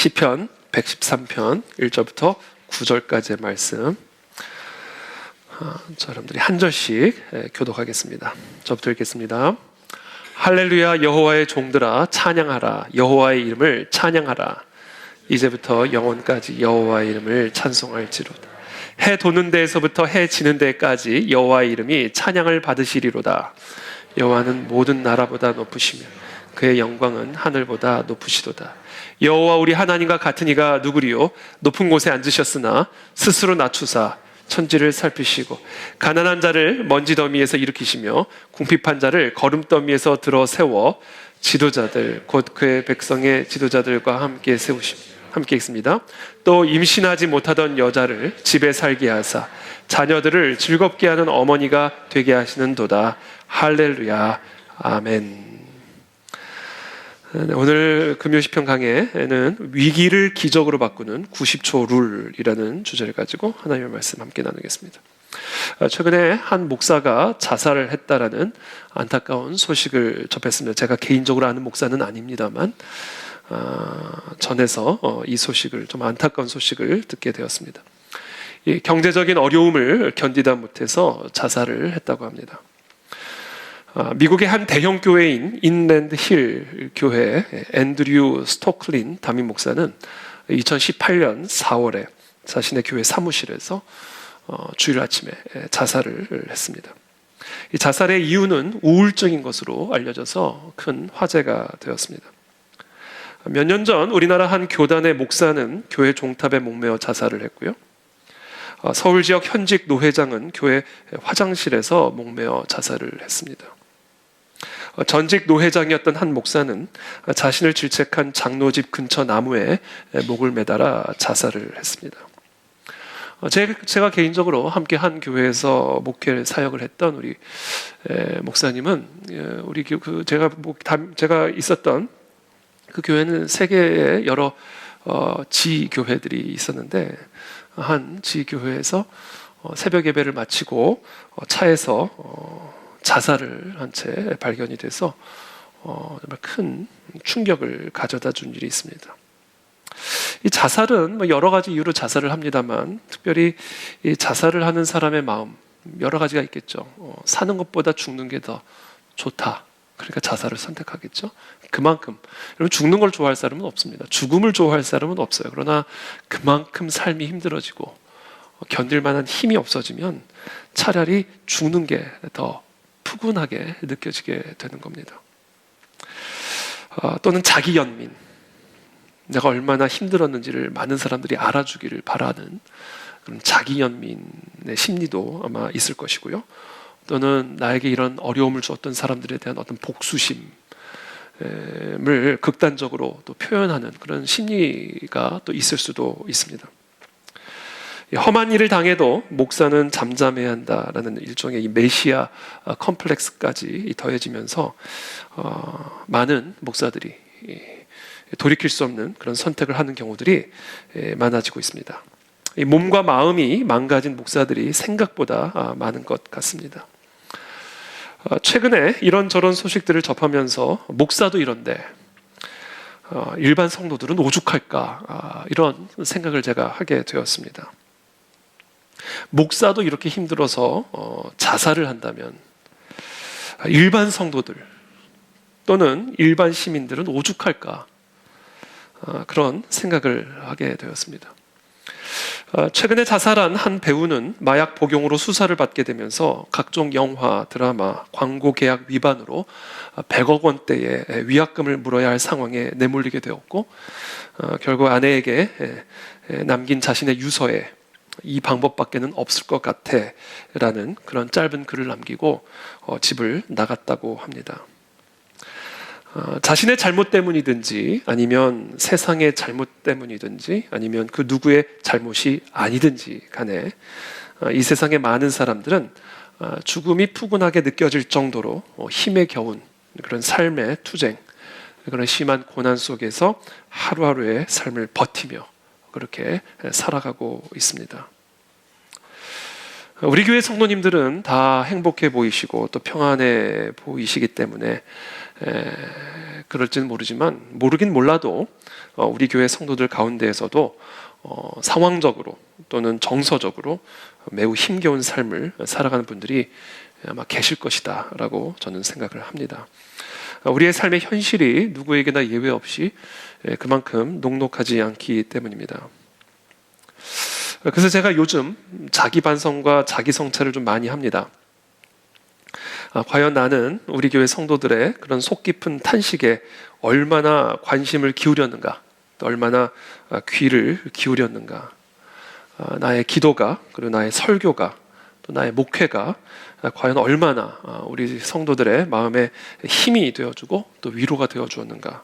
시편 113편 1절부터 9절까지의 말씀, 여러분들이 한 절씩 교독하겠습니다. 저부터 읽겠습니다. 할렐루야, 여호와의 종들아 찬양하라. 여호와의 이름을 찬양하라. 이제부터 영원까지 여호와의 이름을 찬송할지로다. 해 도는 데에서부터 해 지는 데까지 여호와의 이름이 찬양을 받으시리로다. 여호와는 모든 나라보다 높으시며 그의 영광은 하늘보다 높으시도다. 여호와 우리 하나님과 같은 이가 누구리요? 높은 곳에 앉으셨으나 스스로 낮추사 천지를 살피시고 가난한 자를 먼지 더미에서 일으키시며 궁핍한 자를 거름더미에서 들어 세워 지도자들 곧 그의 백성의 지도자들과 함께 함께 있습니다. 또 임신하지 못하던 여자를 집에 살게 하사 자녀들을 즐겁게 하는 어머니가 되게 하시는도다. 할렐루야. 아멘. 오늘 금요시편 강해에는 위기를 기적으로 바꾸는 90초 룰이라는 주제를 가지고 하나님의 말씀 함께 나누겠습니다. 최근에 한 목사가 자살을 했다라는 안타까운 소식을 접했습니다. 제가 개인적으로 아는 목사는 아닙니다만 전해서 이 소식을, 좀 안타까운 소식을 듣게 되었습니다. 이 경제적인 어려움을 견디다 못해서 자살을 했다고 합니다. 미국의 한 대형 교회인 인랜드 힐 교회 앤드류 스토클린 담임 목사는 2018년 4월에 자신의 교회 사무실에서 주일 아침에 자살을 했습니다. 이 자살의 이유는 우울증인 것으로 알려져서 큰 화제가 되었습니다. 몇 년 전 우리나라 한 교단의 목사는 교회 종탑에 목매어 자살을 했고요. 서울 지역 현직 노회장은 교회 화장실에서 목매어 자살을 했습니다. 전직 노회장이었던 한 목사는 자신을 질책한 장로집 근처 나무에 목을 매달아 자살을 했습니다. 제가 개인적으로 함께 한 교회에서 목회 사역을 했던 우리 목사님은 제가 있었던 그 교회는 세계에 여러 지교회들이 있었는데 한 지교회에서 새벽 예배를 마치고 차에서 자살을 한 채 발견이 돼서 정말 큰 충격을 가져다 준 일이 있습니다. 이 자살은 여러 가지 이유로 자살을 합니다만 특별히 이 자살을 하는 사람의 마음, 여러 가지가 있겠죠. 사는 것보다 죽는 게 더 좋다. 그러니까 자살을 선택하겠죠. 그만큼 여러분, 죽는 걸 좋아할 사람은 없습니다. 죽음을 좋아할 사람은 없어요. 그러나 그만큼 삶이 힘들어지고 견딜 만한 힘이 없어지면 차라리 죽는 게 더 푸근하게 느껴지게 되는 겁니다. 또는 자기 연민, 내가 얼마나 힘들었는지를 많은 사람들이 알아주기를 바라는 그런 자기 연민의 심리도 아마 있을 것이고요. 또는 나에게 이런 어려움을 주었던 사람들에 대한 어떤 복수심을 극단적으로 또 표현하는 그런 심리가 또 있을 수도 있습니다. 험한 일을 당해도 목사는 잠잠해야 한다라는 일종의 이 메시아 컴플렉스까지 더해지면서 많은 목사들이 돌이킬 수 없는 그런 선택을 하는 경우들이 많아지고 있습니다. 이 몸과 마음이 망가진 목사들이 생각보다 많은 것 같습니다. 최근에 이런저런 소식들을 접하면서 목사도 이런데 일반 성도들은 오죽할까, 이런 생각을 제가 하게 되었습니다. 목사도 이렇게 힘들어서 자살을 한다면 일반 성도들 또는 일반 시민들은 오죽할까, 그런 생각을 하게 되었습니다. 최근에 자살한 한 배우는 마약 복용으로 수사를 받게 되면서 각종 영화, 드라마, 광고 계약 위반으로 100억 원대의 위약금을 물어야 할 상황에 내몰리게 되었고, 결국 아내에게 남긴 자신의 유서에 이 방법밖에는 없을 것 같아 라는 그런 짧은 글을 남기고 집을 나갔다고 합니다. 자신의 잘못 때문이든지 아니면 세상의 잘못 때문이든지 아니면 그 누구의 잘못이 아니든지 간에 이 세상의 많은 사람들은 죽음이 푸근하게 느껴질 정도로 힘에 겨운 그런 삶의 투쟁, 그런 심한 고난 속에서 하루하루의 삶을 버티며 그렇게 살아가고 있습니다. 우리 교회 성도님들은 다 행복해 보이시고 또 평안해 보이시기 때문에 그럴지는 모르지만, 모르긴 몰라도 우리 교회 성도들 가운데에서도 상황적으로 또는 정서적으로 매우 힘겨운 삶을 살아가는 분들이 아마 계실 것이다 라고 저는 생각을 합니다. 우리의 삶의 현실이 누구에게나 예외 없이 그만큼 녹록하지 않기 때문입니다. 그래서 제가 요즘 자기 반성과 자기 성찰을 좀 많이 합니다. 과연 나는 우리 교회 성도들의 그런 속 깊은 탄식에 얼마나 관심을 기울였는가, 또 얼마나 귀를 기울였는가. 나의 기도가, 그리고 나의 설교가, 또 나의 목회가 과연 얼마나 우리 성도들의 마음에 힘이 되어주고 또 위로가 되어주었는가.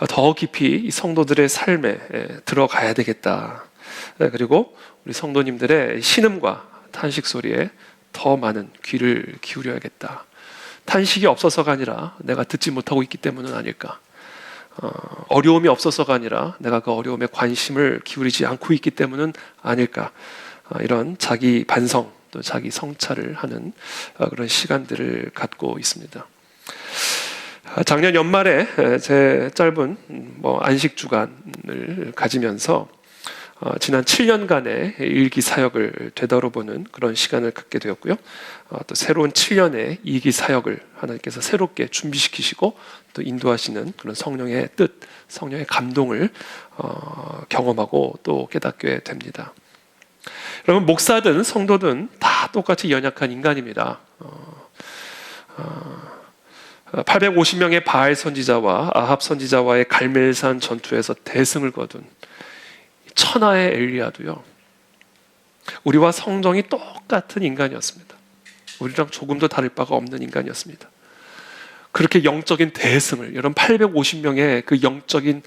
더 깊이 이 성도들의 삶에 들어가야 되겠다. 그리고 우리 성도님들의 신음과 탄식 소리에 더 많은 귀를 기울여야겠다. 탄식이 없어서가 아니라 내가 듣지 못하고 있기 때문은 아닐까. 어려움이 없어서가 아니라 내가 그 어려움에 관심을 기울이지 않고 있기 때문은 아닐까. 이런 자기 반성 또 자기 성찰을 하는 그런 시간들을 갖고 있습니다. 작년 연말에 제 짧은 안식 주간을 가지면서 지난 7년간의 일기 사역을 되돌아보는 그런 시간을 갖게 되었고요. 또 새로운 7년의 이기 사역을 하나님께서 새롭게 준비시키시고 또 인도하시는 그런 성령의 뜻, 성령의 감동을 경험하고 또 깨닫게 됩니다. 여러분, 목사든 성도든 다 똑같이 연약한 인간입니다. 850명의 바알 선지자와 아합 선지자와의 갈멜산 전투에서 대승을 거둔 천하의 엘리야도요, 우리와 성정이 똑같은 인간이었습니다. 우리랑 조금도 다를 바가 없는 인간이었습니다. 그렇게 영적인 대승을, 여러분 850명의 그 영적인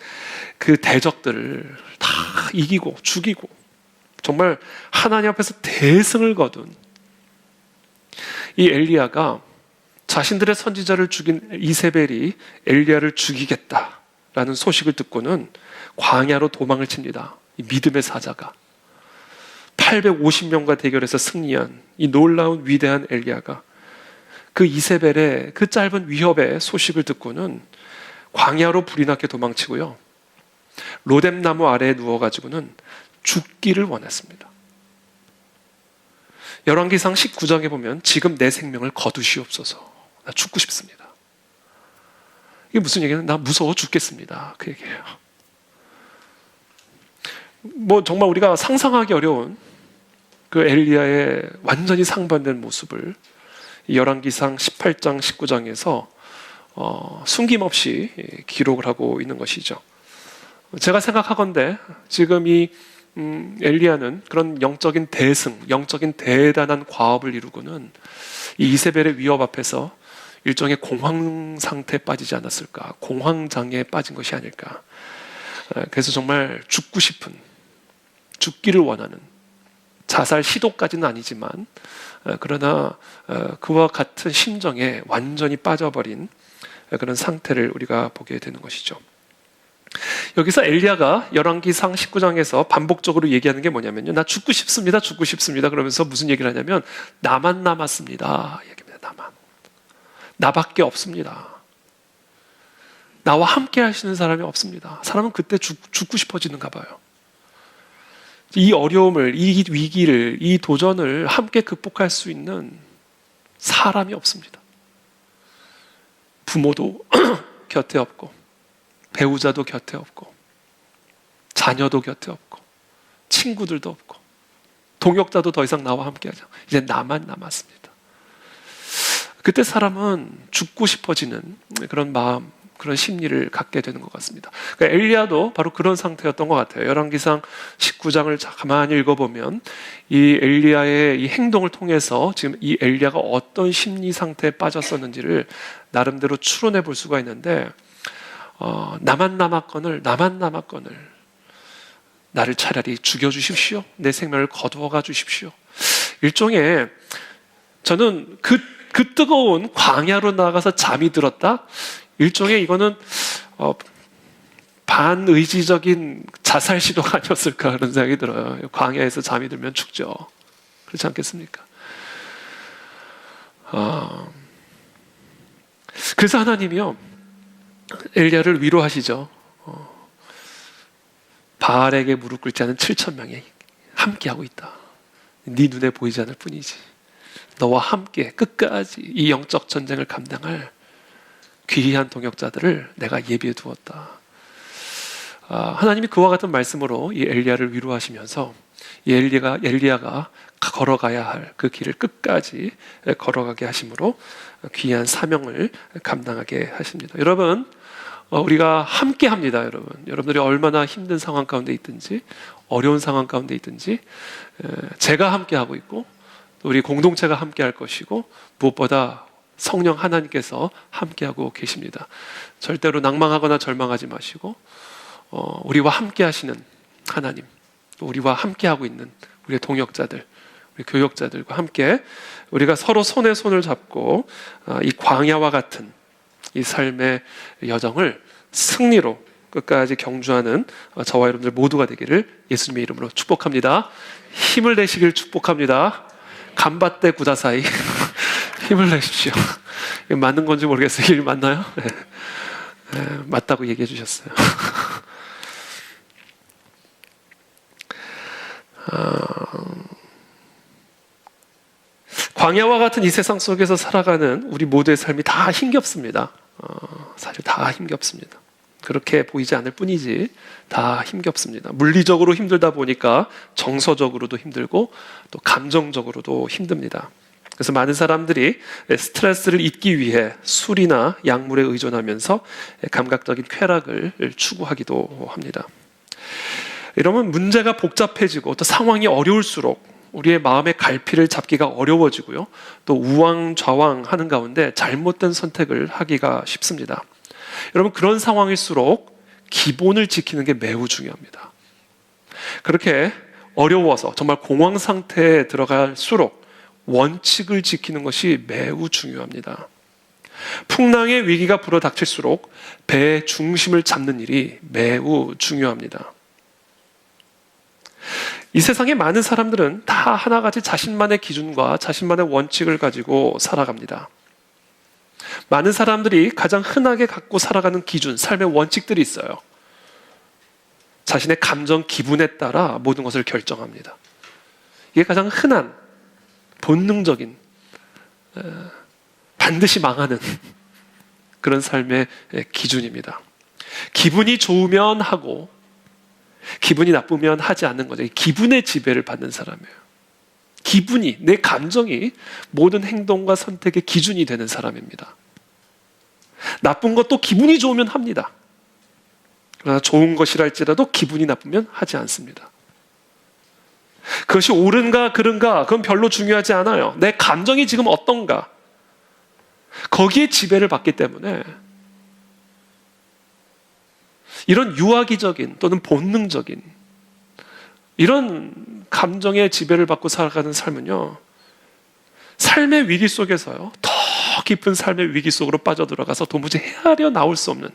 그 대적들을 다 이기고 죽이고 정말 하나님 앞에서 대승을 거둔 이 엘리야가 자신들의 선지자를 죽인 이세벨이 엘리야를 죽이겠다라는 소식을 듣고는 광야로 도망을 칩니다. 이 믿음의 사자가 850명과 대결해서 승리한 이 놀라운 위대한 엘리야가 그 이세벨의 그 짧은 위협의 소식을 듣고는 광야로 불이 나게 도망치고요, 로뎀나무 아래에 누워가지고는 죽기를 원했습니다. 열왕기상 19장에 보면 지금 내 생명을 거두시옵소서, 나 죽고 싶습니다. 이게 무슨 얘기는, 나 무서워 죽겠습니다, 그 얘기예요. 정말 우리가 상상하기 어려운 그 엘리야의 완전히 상반된 모습을 열왕기상 18장 19장에서 숨김없이 기록을 하고 있는 것이죠. 제가 생각하건대 지금 이 엘리야는 그런 영적인 대승, 영적인 대단한 과업을 이루고는 이 이세벨의 위협 앞에서 일종의 공황 상태에 빠지지 않았을까, 공황장애에 빠진 것이 아닐까. 그래서 정말 죽고 싶은, 죽기를 원하는, 자살 시도까지는 아니지만 그러나 그와 같은 심정에 완전히 빠져버린 그런 상태를 우리가 보게 되는 것이죠. 여기서 엘리야가 열왕기상 19장에서 반복적으로 얘기하는 게 뭐냐면요, 나 죽고 싶습니다, 죽고 싶습니다. 그러면서 무슨 얘기를 하냐면 나만 남았습니다 얘기합니다. 나밖에 없습니다. 나와 함께 하시는 사람이 없습니다. 사람은 그때 죽고 싶어지는가 봐요. 이 어려움을, 이 위기를, 이 도전을 함께 극복할 수 있는 사람이 없습니다. 부모도 곁에 없고, 배우자도 곁에 없고, 자녀도 곁에 없고, 친구들도 없고, 동역자도 더 이상 나와 함께하지 않고 이제 나만 남았습니다. 그때 사람은 죽고 싶어지는 그런 마음, 그런 심리를 갖게 되는 것 같습니다. 그러니까 엘리야도 바로 그런 상태였던 것 같아요. 열왕기상 19장을 가만히 읽어보면 이 엘리야의 이 행동을 통해서 지금 이 엘리야가 어떤 심리 상태에 빠졌었는지를 나름대로 추론해 볼 수가 있는데, 나만 남았거늘 나를 차라리 죽여주십시오. 내 생명을 거두어가 주십시오. 일종의, 저는 그 뜨거운 광야로 나가서 잠이 들었다? 일종의 이거는 반의지적인 자살 시도가 아니었을까 그런 생각이 들어요. 광야에서 잠이 들면 죽죠. 그렇지 않겠습니까? 그래서 하나님이요, 엘리야를 위로하시죠. 바알에게 무릎 꿇지 않은 7,000명이 함께하고 있다. 네 눈에 보이지 않을 뿐이지. 너와 함께 끝까지 이 영적 전쟁을 감당할 귀한 동역자들을 내가 예비해 두었다. 하나님이 그와 같은 말씀으로 이 엘리야를 위로하시면서 이 엘리야가 걸어가야 할 그 길을 끝까지 걸어가게 하심으로 귀한 사명을 감당하게 하십니다. 여러분, 우리가 함께 합니다. 여러분들이 얼마나 힘든 상황 가운데 있든지 어려운 상황 가운데 있든지 제가 함께 하고 있고 또 우리 공동체가 함께 할 것이고 무엇보다 성령 하나님께서 함께하고 계십니다. 절대로 낭망하거나 절망하지 마시고 우리와 함께 하시는 하나님, 또 우리와 함께하고 있는 우리의 동역자들, 우리 교역자들과 함께 우리가 서로 손에 손을 잡고 이 광야와 같은 이 삶의 여정을 승리로 끝까지 경주하는 저와 여러분들 모두가 되기를 예수님의 이름으로 축복합니다. 힘을 내시길 축복합니다. 간바떼 구다사이 힘을 내십시오. 이게 맞는 건지 모르겠어요. 이게 맞나요? 네, 맞다고 얘기해 주셨어요. 광야와 같은 이 세상 속에서 살아가는 우리 모두의 삶이 다 힘겹습니다. 사실 다 힘겹습니다. 그렇게 보이지 않을 뿐이지 다 힘겹습니다. 물리적으로 힘들다 보니까 정서적으로도 힘들고 또 감정적으로도 힘듭니다. 그래서 많은 사람들이 스트레스를 잊기 위해 술이나 약물에 의존하면서 감각적인 쾌락을 추구하기도 합니다. 이러면 문제가 복잡해지고 또 상황이 어려울수록 우리의 마음의 갈피를 잡기가 어려워지고요. 또 우왕좌왕하는 가운데 잘못된 선택을 하기가 쉽습니다. 여러분, 그런 상황일수록 기본을 지키는 게 매우 중요합니다. 그렇게 어려워서 정말 공황 상태에 들어갈수록 원칙을 지키는 것이 매우 중요합니다. 풍랑의 위기가 불어닥칠수록 배의 중심을 잡는 일이 매우 중요합니다. 이 세상에 많은 사람들은 다 하나같이 자신만의 기준과 자신만의 원칙을 가지고 살아갑니다. 많은 사람들이 가장 흔하게 갖고 살아가는 기준, 삶의 원칙들이 있어요. 자신의 감정, 기분에 따라 모든 것을 결정합니다. 이게 가장 흔한, 본능적인, 반드시 망하는 그런 삶의 기준입니다. 기분이 좋으면 하고 기분이 나쁘면 하지 않는 거죠. 기분의 지배를 받는 사람이에요. 기분이, 내 감정이 모든 행동과 선택의 기준이 되는 사람입니다. 나쁜 것도 기분이 좋으면 합니다. 그러나 좋은 것이랄지라도 기분이 나쁘면 하지 않습니다. 그것이 옳은가 그른가 그건 별로 중요하지 않아요. 내 감정이 지금 어떤가 거기에 지배를 받기 때문에 이런 유아기적인 또는 본능적인 이런 감정의 지배를 받고 살아가는 삶은요, 삶의 위기 속에서요, 더 깊은 삶의 위기 속으로 빠져들어가서 도무지 헤아려 나올 수 없는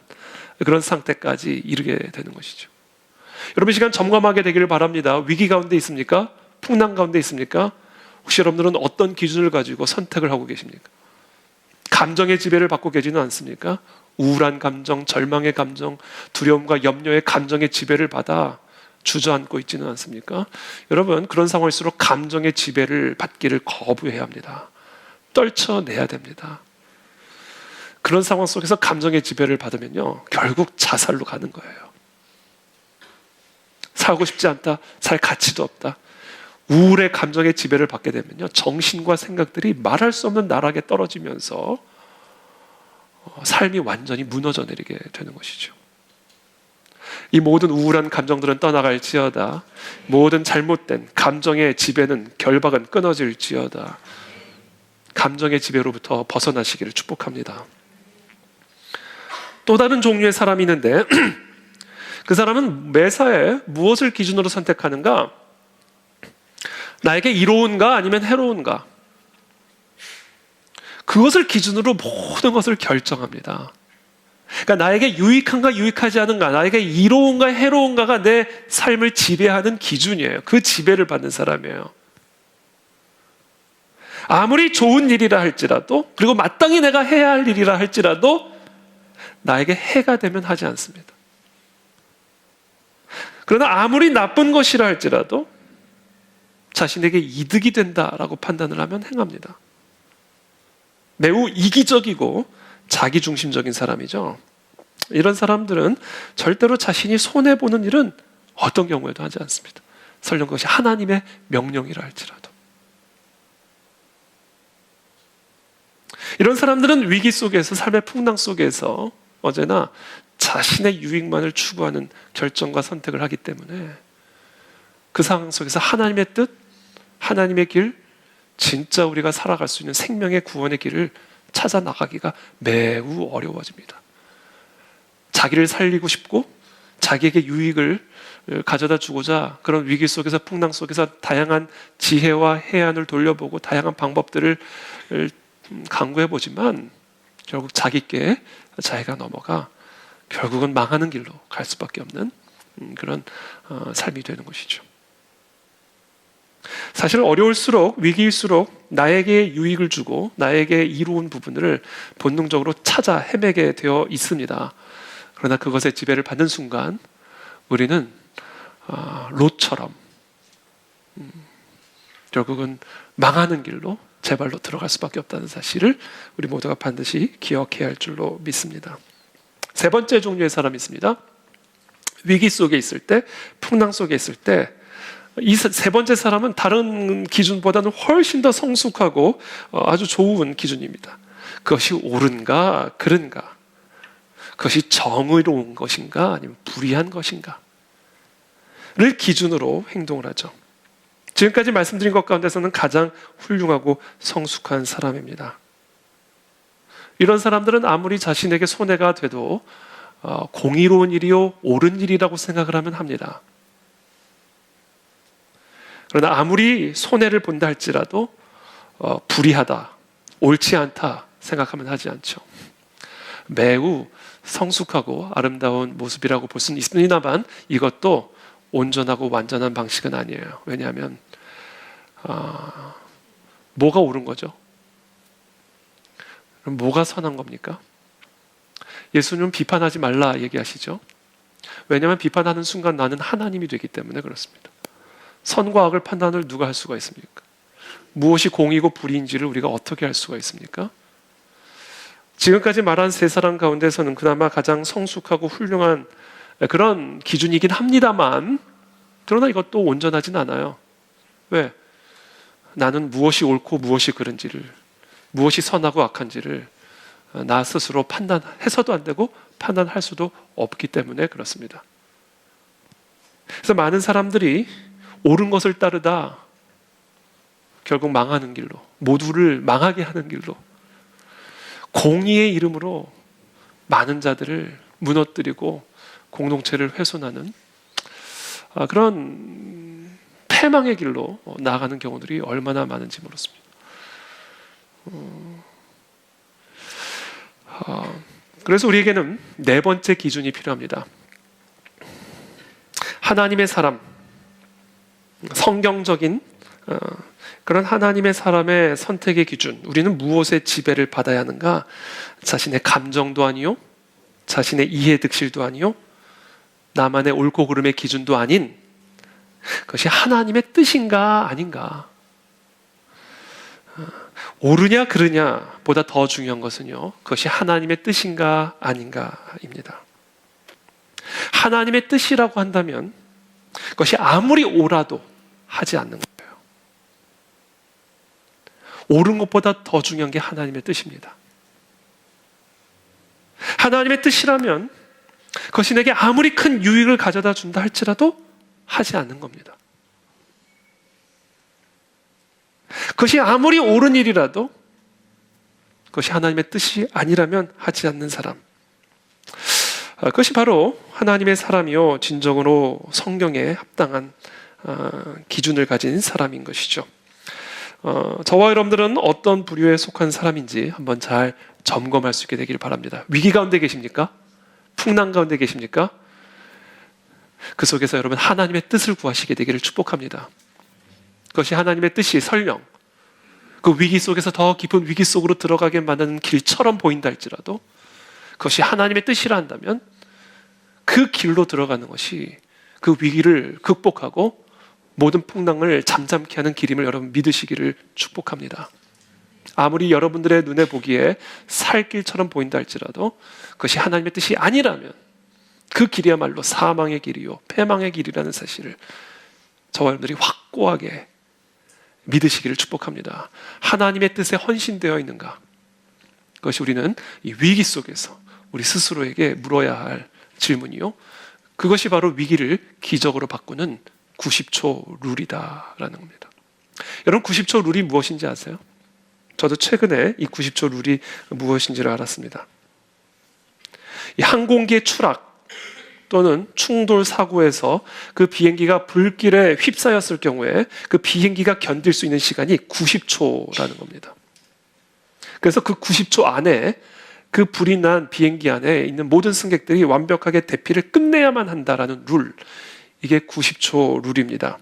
그런 상태까지 이르게 되는 것이죠. 여러분, 이 시간 점검하게 되기를 바랍니다. 위기 가운데 있습니까? 풍랑 가운데 있습니까? 혹시 여러분들은 어떤 기준을 가지고 선택을 하고 계십니까? 감정의 지배를 받고 계지는 않습니까? 우울한 감정, 절망의 감정, 두려움과 염려의 감정의 지배를 받아 주저앉고 있지는 않습니까? 여러분, 그런 상황일수록 감정의 지배를 받기를 거부해야 합니다. 떨쳐내야 됩니다. 그런 상황 속에서 감정의 지배를 받으면요, 결국 자살로 가는 거예요. 살고 싶지 않다, 살 가치도 없다. 우울의 감정의 지배를 받게 되면요, 정신과 생각들이 말할 수 없는 나락에 떨어지면서 삶이 완전히 무너져 내리게 되는 것이죠. 이 모든 우울한 감정들은 떠나갈지어다. 모든 잘못된 감정의 지배는, 결박은 끊어질지어다. 감정의 지배로부터 벗어나시기를 축복합니다. 또 다른 종류의 사람이 있는데 그 사람은 매사에 무엇을 기준으로 선택하는가? 나에게 이로운가 아니면 해로운가? 그것을 기준으로 모든 것을 결정합니다. 그러니까 나에게 유익한가 유익하지 않은가, 나에게 이로운가 해로운가가 내 삶을 지배하는 기준이에요. 그 지배를 받는 사람이에요. 아무리 좋은 일이라 할지라도, 그리고 마땅히 내가 해야 할 일이라 할지라도 나에게 해가 되면 하지 않습니다. 그러나 아무리 나쁜 것이라 할지라도 자신에게 이득이 된다라고 판단을 하면 행합니다. 매우 이기적이고 자기중심적인 사람이죠. 이런 사람들은 절대로 자신이 손해보는 일은 어떤 경우에도 하지 않습니다. 설령 그것이 하나님의 명령이라 할지라도. 이런 사람들은 위기 속에서, 삶의 풍랑 속에서 언제나 자신의 유익만을 추구하는 결정과 선택을 하기 때문에 그 상황 속에서 하나님의 뜻, 하나님의 길, 진짜 우리가 살아갈 수 있는 생명의 구원의 길을 찾아 나가기가 매우 어려워집니다. 자기를 살리고 싶고 자기에게 유익을 가져다 주고자 그런 위기 속에서, 풍랑 속에서 다양한 지혜와 해안을 돌려보고 다양한 방법들을 강구해 보지만 결국 자기께 자기가 넘어가 결국은 망하는 길로 갈 수밖에 없는 그런 삶이 되는 것이죠. 사실 어려울수록, 위기일수록 나에게 유익을 주고 나에게 이로운 부분을 본능적으로 찾아 헤매게 되어 있습니다. 그러나 그것의 지배를 받는 순간 우리는 롯처럼 결국은 망하는 길로, 제 발로 들어갈 수밖에 없다는 사실을 우리 모두가 반드시 기억해야 할 줄로 믿습니다. 세 번째 종류의 사람이 있습니다. 위기 속에 있을 때, 풍랑 속에 있을 때, 이 세 번째 사람은 다른 기준보다는 훨씬 더 성숙하고 아주 좋은 기준입니다. 그것이 옳은가 그른가, 그것이 정의로운 것인가 아니면 불의한 것인가를 기준으로 행동을 하죠. 지금까지 말씀드린 것 가운데서는 가장 훌륭하고 성숙한 사람입니다. 이런 사람들은 아무리 자신에게 손해가 돼도 공의로운 일이요 옳은 일이라고 생각을 하면 합니다. 그러나 아무리 손해를 본다 할지라도 불의하다, 옳지 않다 생각하면 하지 않죠. 매우 성숙하고 아름다운 모습이라고 볼 수는 있습니다만 이것도 온전하고 완전한 방식은 아니에요. 왜냐하면 뭐가 옳은 거죠? 그럼 뭐가 선한 겁니까? 예수님은 비판하지 말라 얘기하시죠. 왜냐하면 비판하는 순간 나는 하나님이 되기 때문에 그렇습니다. 선과 악을 판단을 누가 할 수가 있습니까? 무엇이 공이고 불의인지를 우리가 어떻게 할 수가 있습니까? 지금까지 말한 세 사람 가운데서는 그나마 가장 성숙하고 훌륭한 그런 기준이긴 합니다만, 그러나 이것도 온전하진 않아요. 왜? 나는 무엇이 옳고 무엇이 그른지를, 무엇이 선하고 악한지를 나 스스로 판단해서도 안 되고 판단할 수도 없기 때문에 그렇습니다. 그래서 많은 사람들이 옳은 것을 따르다 결국 망하는 길로, 모두를 망하게 하는 길로, 공의의 이름으로 많은 자들을 무너뜨리고 공동체를 훼손하는 그런 패망의 길로 나아가는 경우들이 얼마나 많은지 모르겠습니다. 그래서 우리에게는 네 번째 기준이 필요합니다. 하나님의 사람, 성경적인 그런 하나님의 사람의 선택의 기준, 우리는 무엇의 지배를 받아야 하는가? 자신의 감정도 아니요, 자신의 이해 득실도 아니요, 나만의 옳고 그름의 기준도 아닌 그것이 하나님의 뜻인가 아닌가. 옳으냐 그르냐 보다 더 중요한 것은요, 그것이 하나님의 뜻인가 아닌가입니다. 하나님의 뜻이라고 한다면 그것이 아무리 옳아도 하지 않는 거예요. 옳은 것보다 더 중요한 게 하나님의 뜻입니다. 하나님의 뜻이라면 그것이 내게 아무리 큰 유익을 가져다 준다 할지라도 하지 않는 겁니다. 그것이 아무리 옳은 일이라도 그것이 하나님의 뜻이 아니라면 하지 않는 사람, 그것이 바로 하나님의 사람이요 진정으로 성경에 합당한 기준을 가진 사람인 것이죠. 저와 여러분들은 어떤 부류에 속한 사람인지 한번 잘 점검할 수 있게 되기를 바랍니다. 위기 가운데 계십니까? 풍랑 가운데 계십니까? 그 속에서 여러분 하나님의 뜻을 구하시게 되기를 축복합니다. 그것이 하나님의 뜻이 설령 그 위기 속에서 더 깊은 위기 속으로 들어가게 만드는 길처럼 보인다 할지라도 그것이 하나님의 뜻이라 한다면 그 길로 들어가는 것이 그 위기를 극복하고 모든 풍랑을 잠잠케 하는 길임을 여러분 믿으시기를 축복합니다. 아무리 여러분들의 눈에 보기에 살 길처럼 보인다 할지라도 그것이 하나님의 뜻이 아니라면 그 길이야말로 사망의 길이요 패망의 길이라는 사실을 저와 여러분들이 확고하게 믿으시기를 축복합니다. 하나님의 뜻에 헌신되어 있는가? 그것이 우리는 이 위기 속에서 우리 스스로에게 물어야 할 질문이요. 그것이 바로 위기를 기적으로 바꾸는 90초 룰이다라는 겁니다. 여러분 90초 룰이 무엇인지 아세요? 저도 최근에 이 90초 룰이 무엇인지를 알았습니다. 이 항공기의 추락 또는 충돌 사고에서 그 비행기가 불길에 휩싸였을 경우에 그 비행기가 견딜 수 있는 시간이 90초라는 겁니다. 그래서 그 90초 안에 그 불이 난 비행기 안에 있는 모든 승객들이 완벽하게 대피를 끝내야만 한다라는 룰, 이게 90초 룰입니다.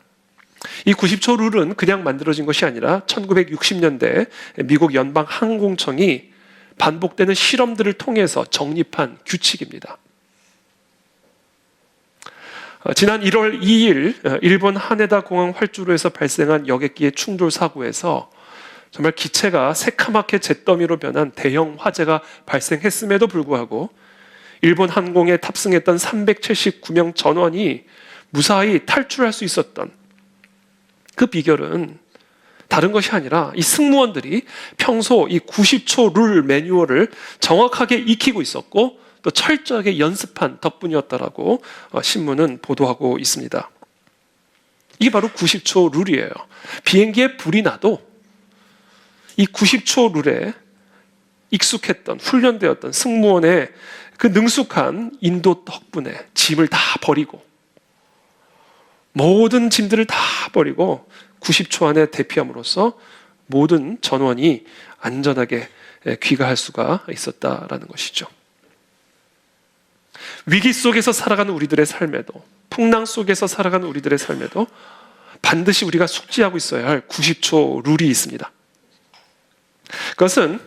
이 90초 룰은 그냥 만들어진 것이 아니라 1960년대 미국 연방 항공청이 반복되는 실험들을 통해서 정립한 규칙입니다. 지난 1월 2일 일본 하네다 공항 활주로에서 발생한 여객기의 충돌 사고에서 정말 기체가 새카맣게 잿더미로 변한 대형 화재가 발생했음에도 불구하고 일본 항공에 탑승했던 379명 전원이 무사히 탈출할 수 있었던 그 비결은 다른 것이 아니라 이 승무원들이 평소 이 90초 룰 매뉴얼을 정확하게 익히고 있었고 또 철저하게 연습한 덕분이었다라고 신문은 보도하고 있습니다. 이게 바로 90초 룰이에요. 비행기에 불이 나도 이 90초 룰에 익숙했던 훈련되었던 승무원의 그 능숙한 인도 덕분에 짐을 다 버리고 모든 짐들을 다 버리고 90초 안에 대피함으로써 모든 전원이 안전하게 귀가할 수가 있었다라는 것이죠. 위기 속에서 살아가는 우리들의 삶에도 풍랑 속에서 살아가는 우리들의 삶에도 반드시 우리가 숙지하고 있어야 할 90초 룰이 있습니다. 그것은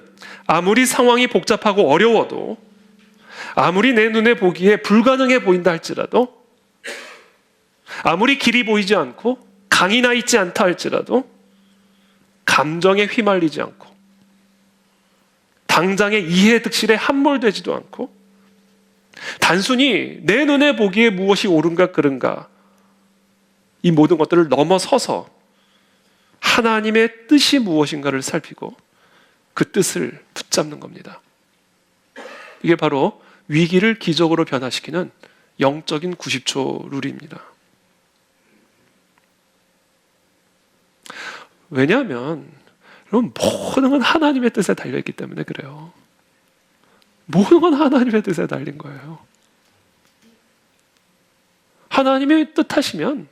아무리 상황이 복잡하고 어려워도 아무리 내 눈에 보기에 불가능해 보인다 할지라도 아무리 길이 보이지 않고 강이 나 있지 않다 할지라도 감정에 휘말리지 않고 당장의 이해 득실에 함몰되지도 않고 단순히 내 눈에 보기에 무엇이 옳은가 그른가 이 모든 것들을 넘어서서 하나님의 뜻이 무엇인가를 살피고 그 뜻을 붙잡는 겁니다. 이게 바로 위기를 기적으로 변화시키는 영적인 90초 룰입니다. 왜냐하면 여러분 모든 건 하나님의 뜻에 달려있기 때문에 그래요. 모든 건 하나님의 뜻에 달린 거예요. 하나님의 뜻하시면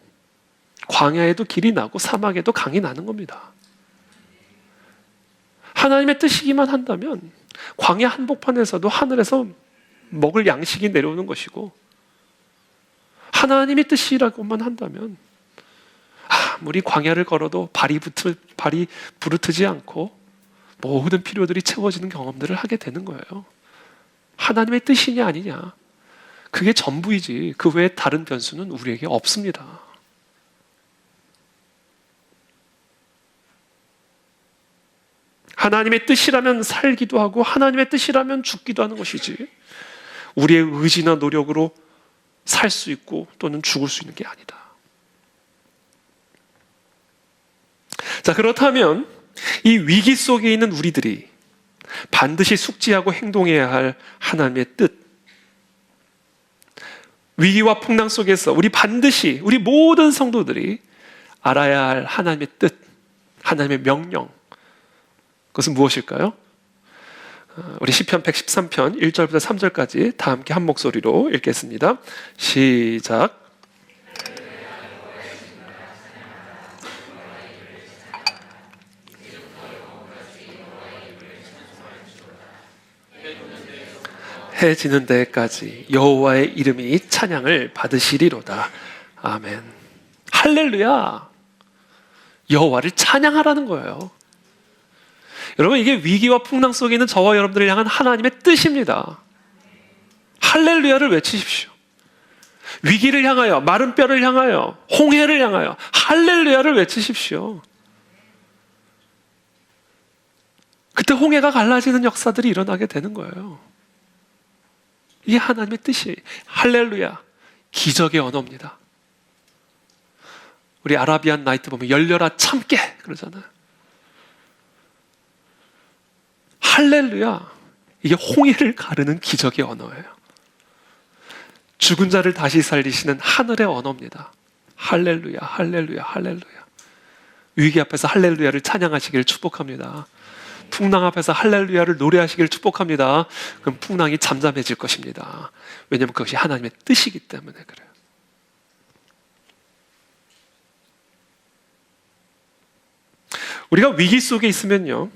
광야에도 길이 나고 사막에도 강이 나는 겁니다. 하나님의 뜻이기만 한다면 광야 한복판에서도 하늘에서 먹을 양식이 내려오는 것이고 하나님의 뜻이라고만 한다면 아무리 광야를 걸어도 발이 부르트지 않고 모든 필요들이 채워지는 경험들을 하게 되는 거예요. 하나님의 뜻이냐 아니냐 그게 전부이지 그 외에 다른 변수는 우리에게 없습니다. 하나님의 뜻이라면 살기도 하고 하나님의 뜻이라면 죽기도 하는 것이지 우리의 의지나 노력으로 살 수 있고 또는 죽을 수 있는 게 아니다. 자, 그렇다면 이 위기 속에 있는 우리들이 반드시 숙지하고 행동해야 할 하나님의 뜻, 위기와 풍랑 속에서 우리 모든 성도들이 알아야 할 하나님의 뜻, 하나님의 명령, 그것은 무엇일까요? 우리 시편 113편 1절부터 3절까지 다 함께 한 목소리로 읽겠습니다. 시작. 해 지는 데까지 여호와의 이름이 찬양을 받으시리로다. 아멘. 할렐루야. 여호와를 찬양하라는 거예요. 여러분, 이게 위기와 풍랑 속에 있는 저와 여러분들을 향한 하나님의 뜻입니다. 할렐루야를 외치십시오. 위기를 향하여, 마른 뼈를 향하여, 홍해를 향하여 할렐루야를 외치십시오. 그때 홍해가 갈라지는 역사들이 일어나게 되는 거예요. 이게 하나님의 뜻이 할렐루야, 기적의 언어입니다. 우리 아라비안 나이트 보면 열려라 참깨 그러잖아요. 할렐루야, 이게 홍해를 가르는 기적의 언어예요. 죽은 자를 다시 살리시는 하늘의 언어입니다. 할렐루야, 할렐루야, 할렐루야. 위기 앞에서 할렐루야를 찬양하시길 축복합니다. 풍랑 앞에서 할렐루야를 노래하시길 축복합니다. 그럼 풍랑이 잠잠해질 것입니다. 왜냐하면 그것이 하나님의 뜻이기 때문에 그래요. 우리가 위기 속에 있으면요,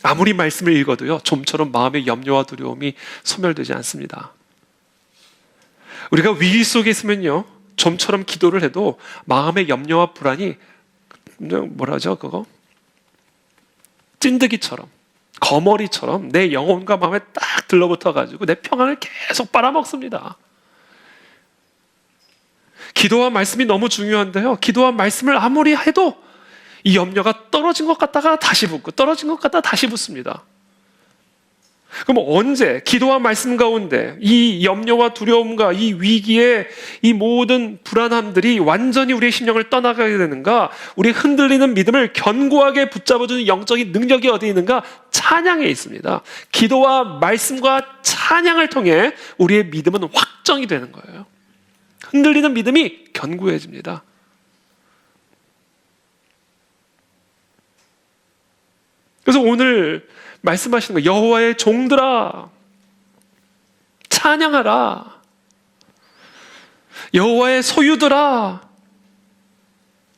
아무리 말씀을 읽어도요, 좀처럼 마음의 염려와 두려움이 소멸되지 않습니다. 우리가 위기 속에 있으면요, 좀처럼 기도를 해도 마음의 염려와 불안이 뭐라 하죠, 그거? 찐득이처럼, 거머리처럼 내 영혼과 마음에 딱 들러붙어가지고 내 평안을 계속 빨아먹습니다. 기도와 말씀이 너무 중요한데요, 기도와 말씀을 아무리 해도 이 염려가 떨어진 것 같다가 다시 붙고 떨어진 것 같다가 다시 붙습니다. 그럼 언제 기도와 말씀 가운데 이 염려와 두려움과 이 위기의 이 모든 불안함들이 완전히 우리의 심령을 떠나가게 되는가? 우리의 흔들리는 믿음을 견고하게 붙잡아주는 영적인 능력이 어디 있는가? 찬양에 있습니다. 기도와 말씀과 찬양을 통해 우리의 믿음은 확정이 되는 거예요. 흔들리는 믿음이 견고해집니다. 그래서 오늘 말씀하시는 거, 여호와의 종들아 찬양하라, 여호와의 소유들아,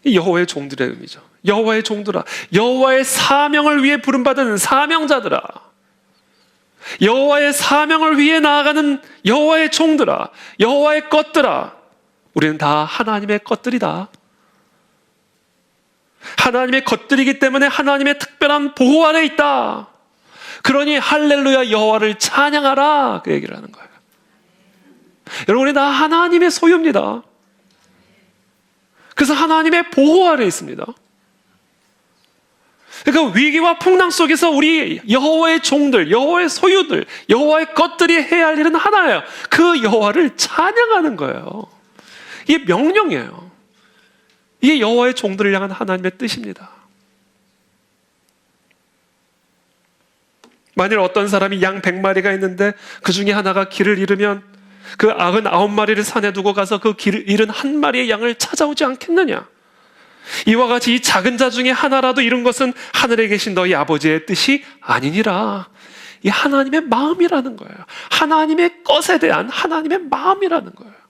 이 여호와의 종들의 의미죠. 여호와의 종들아, 여호와의 사명을 위해 부름받은 사명자들아, 여호와의 사명을 위해 나아가는 여호와의 종들아, 여호와의 것들아, 우리는 다 하나님의 것들이다. 하나님의 것들이기 때문에 하나님의 특별한 보호 아래 있다. 그러니 할렐루야, 여호와를 찬양하라, 그 얘기를 하는 거예요. 여러분, 우리 다 하나님의 소유입니다. 그래서 하나님의 보호 아래 있습니다. 그러니까 위기와 풍랑 속에서 우리 여호와의 종들, 여호와의 소유들, 여호와의 것들이 해야 할 일은 하나예요. 그 여호와를 찬양하는 거예요. 이게 명령이에요. 이게 여호와의 종들을 향한 하나님의 뜻입니다. 만일 어떤 사람이 양 100마리가 있는데 그 중에 하나가 길을 잃으면 그 99마리를 산에 두고 가서 그 길을 잃은 한 마리의 양을 찾아오지 않겠느냐? 이와 같이 이 작은 자 중에 하나라도 잃은 것은 하늘에 계신 너희 아버지의 뜻이 아니니라. 이 하나님의 마음이라는 거예요. 하나님의 것에 대한 하나님의 마음이라는 거예요.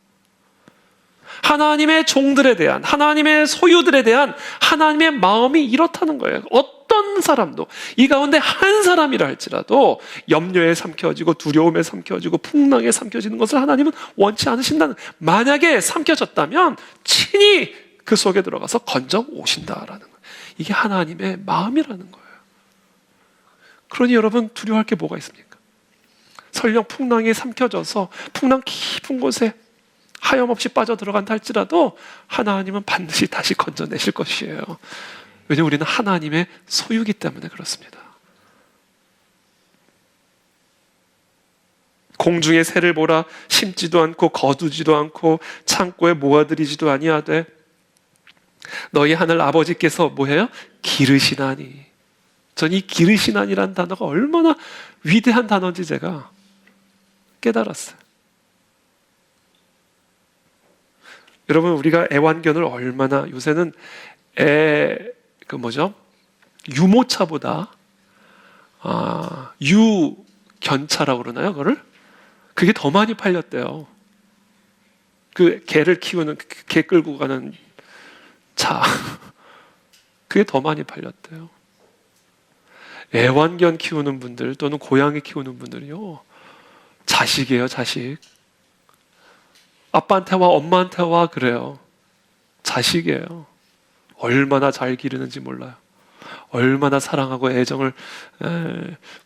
하나님의 종들에 대한, 하나님의 소유들에 대한 하나님의 마음이 이렇다는 거예요. 어떤 사람도, 이 가운데 한 사람이라 할지라도 염려에 삼켜지고 두려움에 삼켜지고 풍랑에 삼켜지는 것을 하나님은 원치 않으신다는, 만약에 삼켜졌다면 친히 그 속에 들어가서 건져 오신다라는 거예요. 이게 하나님의 마음이라는 거예요. 그러니 여러분, 두려워할 게 뭐가 있습니까? 설령 풍랑에 삼켜져서 풍랑 깊은 곳에 하염없이 빠져들어간다 할지라도 하나님은 반드시 다시 건져내실 것이에요. 왜냐하면 우리는 하나님의 소유이기 때문에 그렇습니다. 공중의 새를 보라, 심지도 않고 거두지도 않고 창고에 모아들이지도 아니하되 너희 하늘 아버지께서 뭐해요? 기르시나니. 전 이 기르시나니라는 단어가 얼마나 위대한 단어인지 제가 깨달았어요. 여러분, 우리가 애완견을 얼마나, 요새는 유모차보다 유견차라고 그러나요? 그게 더 많이 팔렸대요. 그 개를 키우는, 개 끌고 가는 차, 그게 더 많이 팔렸대요. 애완견 키우는 분들 또는 고양이 키우는 분들이요, 자식이에요, 자식. 아빠한테 와, 엄마한테 와, 그래요. 자식이에요. 얼마나 잘 기르는지 몰라요. 얼마나 사랑하고 애정을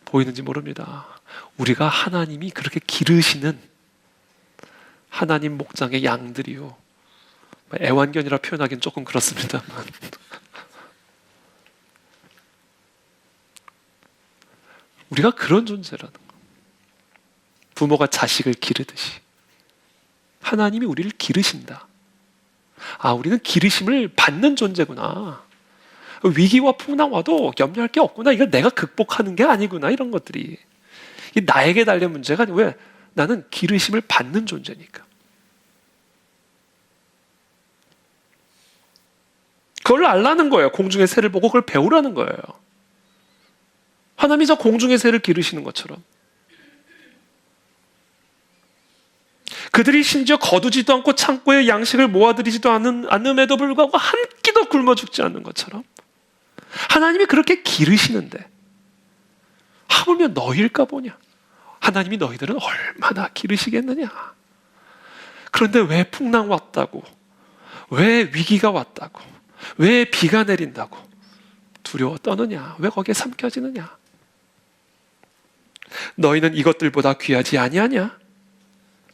보이는지 모릅니다. 우리가 하나님이 그렇게 기르시는 하나님 목장의 양들이요. 애완견이라 표현하기는 조금 그렇습니다만 우리가 그런 존재라는 거. 부모가 자식을 기르듯이 하나님이 우리를 기르신다. 아, 우리는 기르심을 받는 존재구나. 위기와 풍랑 와도 염려할 게 없구나. 이걸 내가 극복하는 게 아니구나. 이런 것들이 이 나에게 달린 문제가 아니고 왜? 나는 기르심을 받는 존재니까. 그걸 알라는 거예요. 공중의 새를 보고 그걸 배우라는 거예요. 하나님이 저 공중의 새를 기르시는 것처럼 그들이 심지어 거두지도 않고 창고에 양식을 모아들이지도 않음에도 불구하고 한 끼도 굶어 죽지 않는 것처럼 하나님이 그렇게 기르시는데 하물며 너희일까 보냐. 하나님이 너희들은 얼마나 기르시겠느냐. 그런데 왜 풍랑 왔다고, 왜 위기가 왔다고, 왜 비가 내린다고 두려워 떠느냐. 왜 거기에 삼켜지느냐. 너희는 이것들보다 귀하지 아니하냐.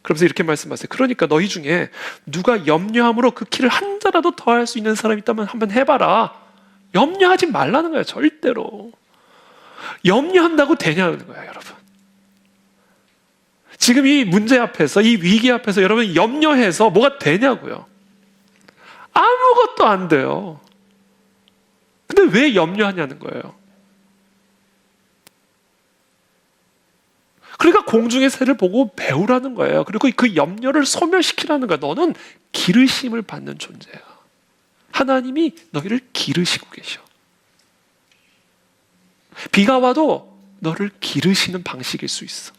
그러면서 이렇게 말씀하세요. 그러니까 너희 중에 누가 염려함으로 그 키를 한 자라도 더할 수 있는 사람이 있다면 한번 해봐라. 염려하지 말라는 거예요. 절대로. 염려한다고 되냐는 거예요, 여러분. 지금 이 문제 앞에서, 이 위기 앞에서 여러분 염려해서 뭐가 되냐고요. 아무것도 안 돼요. 근데 왜 염려하냐는 거예요. 그러니까 공중의 새를 보고 배우라는 거예요. 그리고 그 염려를 소멸시키라는 거야. 너는 기르심을 받는 존재야. 하나님이 너희를 기르시고 계셔. 비가 와도 너를 기르시는 방식일 수 있어.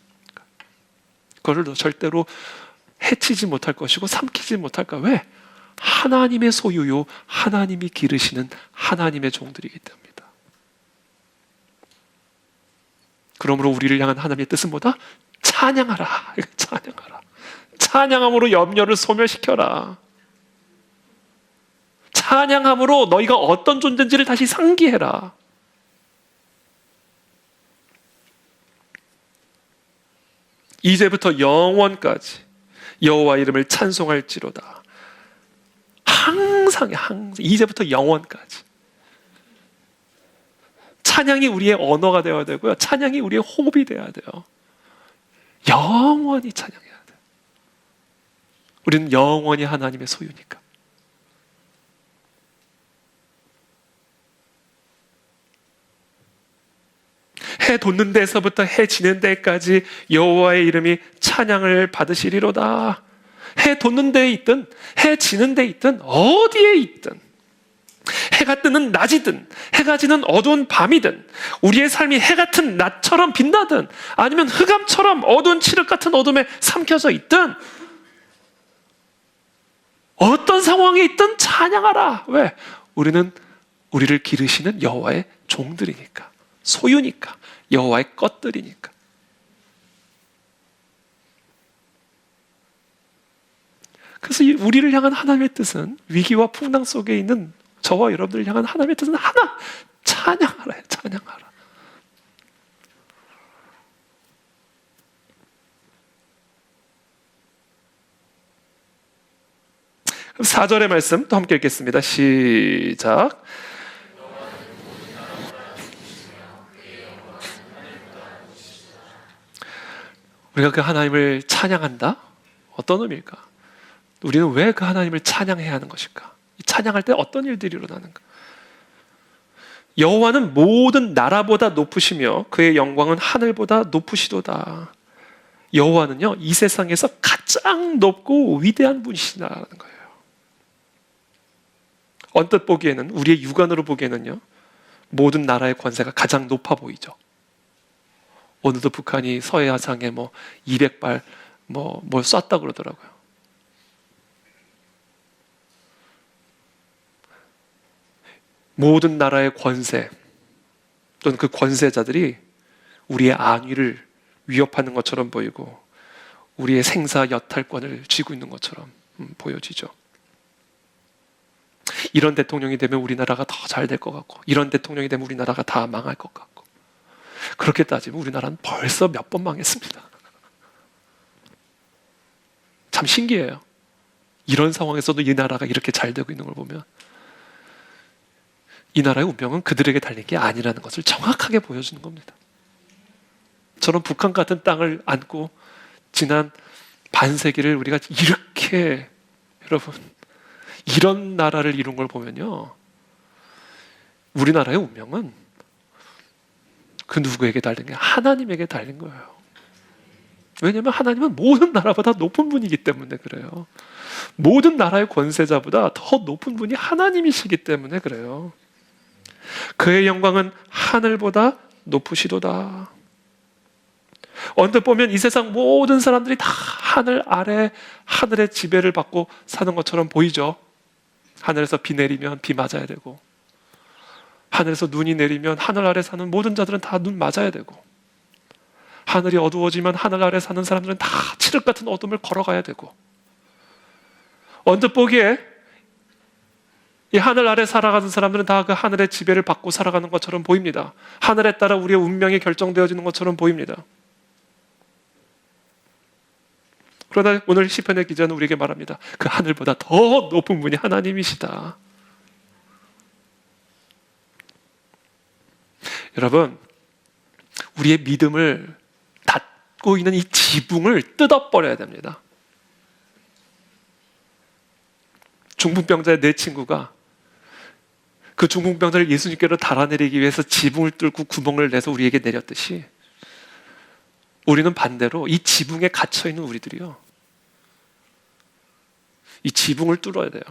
그거를 너 절대로 해치지 못할 것이고 삼키지 못할 거야. 왜? 하나님의 소유요, 하나님이 기르시는 하나님의 종들이기 때문이다. 그러므로 우리를 향한 하나님의 뜻은 뭐다? 찬양하라. 찬양하라. 찬양함으로 염려를 소멸시켜라. 찬양함으로 너희가 어떤 존재인지를 다시 상기해라. 이제부터 영원까지 여호와 이름을 찬송할지로다. 항상 이제부터 영원까지. 찬양이 우리의 언어가 되어야 되고요. 찬양이 우리의 호흡이 되어야 돼요. 영원히 찬양해야 돼요. 우리는 영원히 하나님의 소유니까. 해 돋는 데서부터 해 지는 데까지 여호와의 이름이 찬양을 받으시리로다. 해 돋는 데에 있든 해 지는 데에 있든 어디에 있든 해가 뜨는 낮이든 해가 지는 어두운 밤이든 우리의 삶이 해 같은 낮처럼 빛나든 아니면 흑암처럼 어두운 칠흑 같은 어둠에 삼켜져 있든 어떤 상황에 있든 찬양하라. 왜? 우리는 우리를 기르시는 여호와의 종들이니까, 소유니까, 여호와의 것들이니까. 그래서 우리를 향한 하나님의 뜻은 위기와 풍랑 속에 있는 저와 여러분들을 향한 하나님의 뜻은 하나, 찬양하라. 찬양하라. 그럼 4절의 말씀 또 함께 읽겠습니다. 시작. 우리가 그 하나님을 찬양한다? 어떤 의미일까? 우리는 왜 그 하나님을 찬양해야 하는 것일까? 찬양할 때 어떤 일들이 일어나는가? 여호와는 모든 나라보다 높으시며 그의 영광은 하늘보다 높으시도다. 여호와는요, 이 세상에서 가장 높고 위대한 분이시라는 거예요. 언뜻 보기에는, 우리의 육안으로 보기에는요, 모든 나라의 권세가 가장 높아 보이죠. 오늘도 북한이 서해상에 200발 뭘 쐈다 그러더라고요. 모든 나라의 권세 또는 그 권세자들이 우리의 안위를 위협하는 것처럼 보이고 우리의 생사 여탈권을 쥐고 있는 것처럼 보여지죠. 이런 대통령이 되면 우리나라가 더 잘 될 것 같고, 이런 대통령이 되면 우리나라가 다 망할 것 같고. 그렇게 따지면 우리나라는 벌써 몇 번 망했습니다. 참 신기해요. 이런 상황에서도 이 나라가 이렇게 잘 되고 있는 걸 보면 이 나라의 운명은 그들에게 달린 게 아니라는 것을 정확하게 보여주는 겁니다. 저는 북한 같은 땅을 안고 지난 반세기를 우리가 이렇게, 여러분, 이런 나라를 이룬 걸 보면요, 우리나라의 운명은 그 누구에게 달린 게 하나님에게 달린 거예요. 왜냐하면 하나님은 모든 나라보다 높은 분이기 때문에 그래요. 모든 나라의 권세자보다 더 높은 분이 하나님이시기 때문에 그래요. 그의 영광은 하늘보다 높으시도다. 언뜻 보면 이 세상 모든 사람들이 다 하늘 아래, 하늘의 지배를 받고 사는 것처럼 보이죠. 하늘에서 비 내리면 비 맞아야 되고, 하늘에서 눈이 내리면 하늘 아래 사는 모든 자들은 다 눈 맞아야 되고, 하늘이 어두워지면 하늘 아래 사는 사람들은 다 칠흑 같은 어둠을 걸어가야 되고, 언뜻 보기에 이 하늘 아래 살아가는 사람들은 다 그 하늘의 지배를 받고 살아가는 것처럼 보입니다. 하늘에 따라 우리의 운명이 결정되어지는 것처럼 보입니다. 그러나 오늘 시편의 기자는 우리에게 말합니다. 그 하늘보다 더 높은 분이 하나님이시다. 여러분, 우리의 믿음을 닫고 있는 이 지붕을 뜯어버려야 됩니다. 중풍병자의 내 친구가 그 중풍병자를 예수님께로 달아내리기 위해서 지붕을 뚫고 구멍을 내서 우리에게 내렸듯이, 우리는 반대로 이 지붕에 갇혀있는 우리들이요, 이 지붕을 뚫어야 돼요.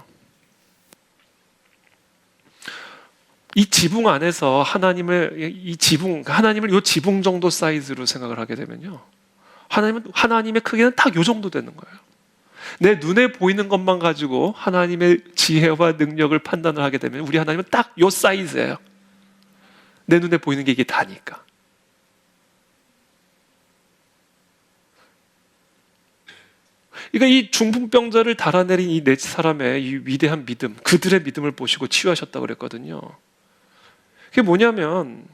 이 지붕 안에서 하나님을 이 지붕 정도 사이즈로 생각을 하게 되면요, 하나님의 크기는 딱 요 정도 되는 거예요. 내 눈에 보이는 것만 가지고 하나님의 지혜와 능력을 판단을 하게 되면 우리 하나님은 딱 요 사이즈예요. 내 눈에 보이는 게 이게 다니까. 그러니까 이 중풍병자를 달아내린 이 네 사람의 이 위대한 믿음, 그들의 믿음을 보시고 치유하셨다고 그랬거든요. 그게 뭐냐면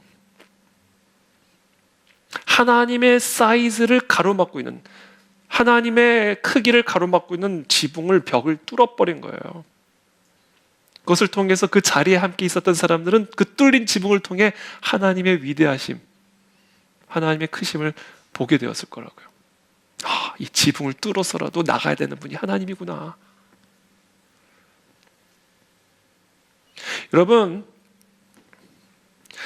하나님의 사이즈를 가로막고 있는, 하나님의 크기를 가로막고 있는 지붕을, 벽을 뚫어버린 거예요. 그것을 통해서 그 자리에 함께 있었던 사람들은 그 뚫린 지붕을 통해 하나님의 위대하심, 하나님의 크심을 보게 되었을 거라고요. 이 지붕을 뚫어서라도 나가야 되는 분이 하나님이구나. 여러분,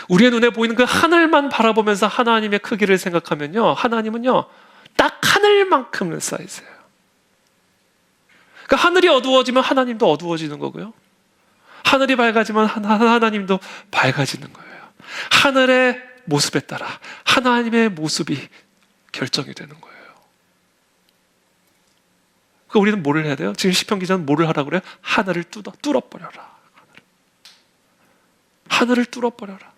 우리의 눈에 보이는 그 하늘만 바라보면서 하나님의 크기를 생각하면요, 하나님은요 딱 하늘만큼의 사이즈예요. 그러니까 하늘이 어두워지면 하나님도 어두워지는 거고요, 하늘이 밝아지면 하나님도 밝아지는 거예요. 하늘의 모습에 따라 하나님의 모습이 결정이 되는 거예요. 그러니까 우리는 뭐를 해야 돼요? 지금 시편 기자는 뭐를 하라고 그래요? 하늘을 뚫어버려라. 하늘을 뚫어버려라.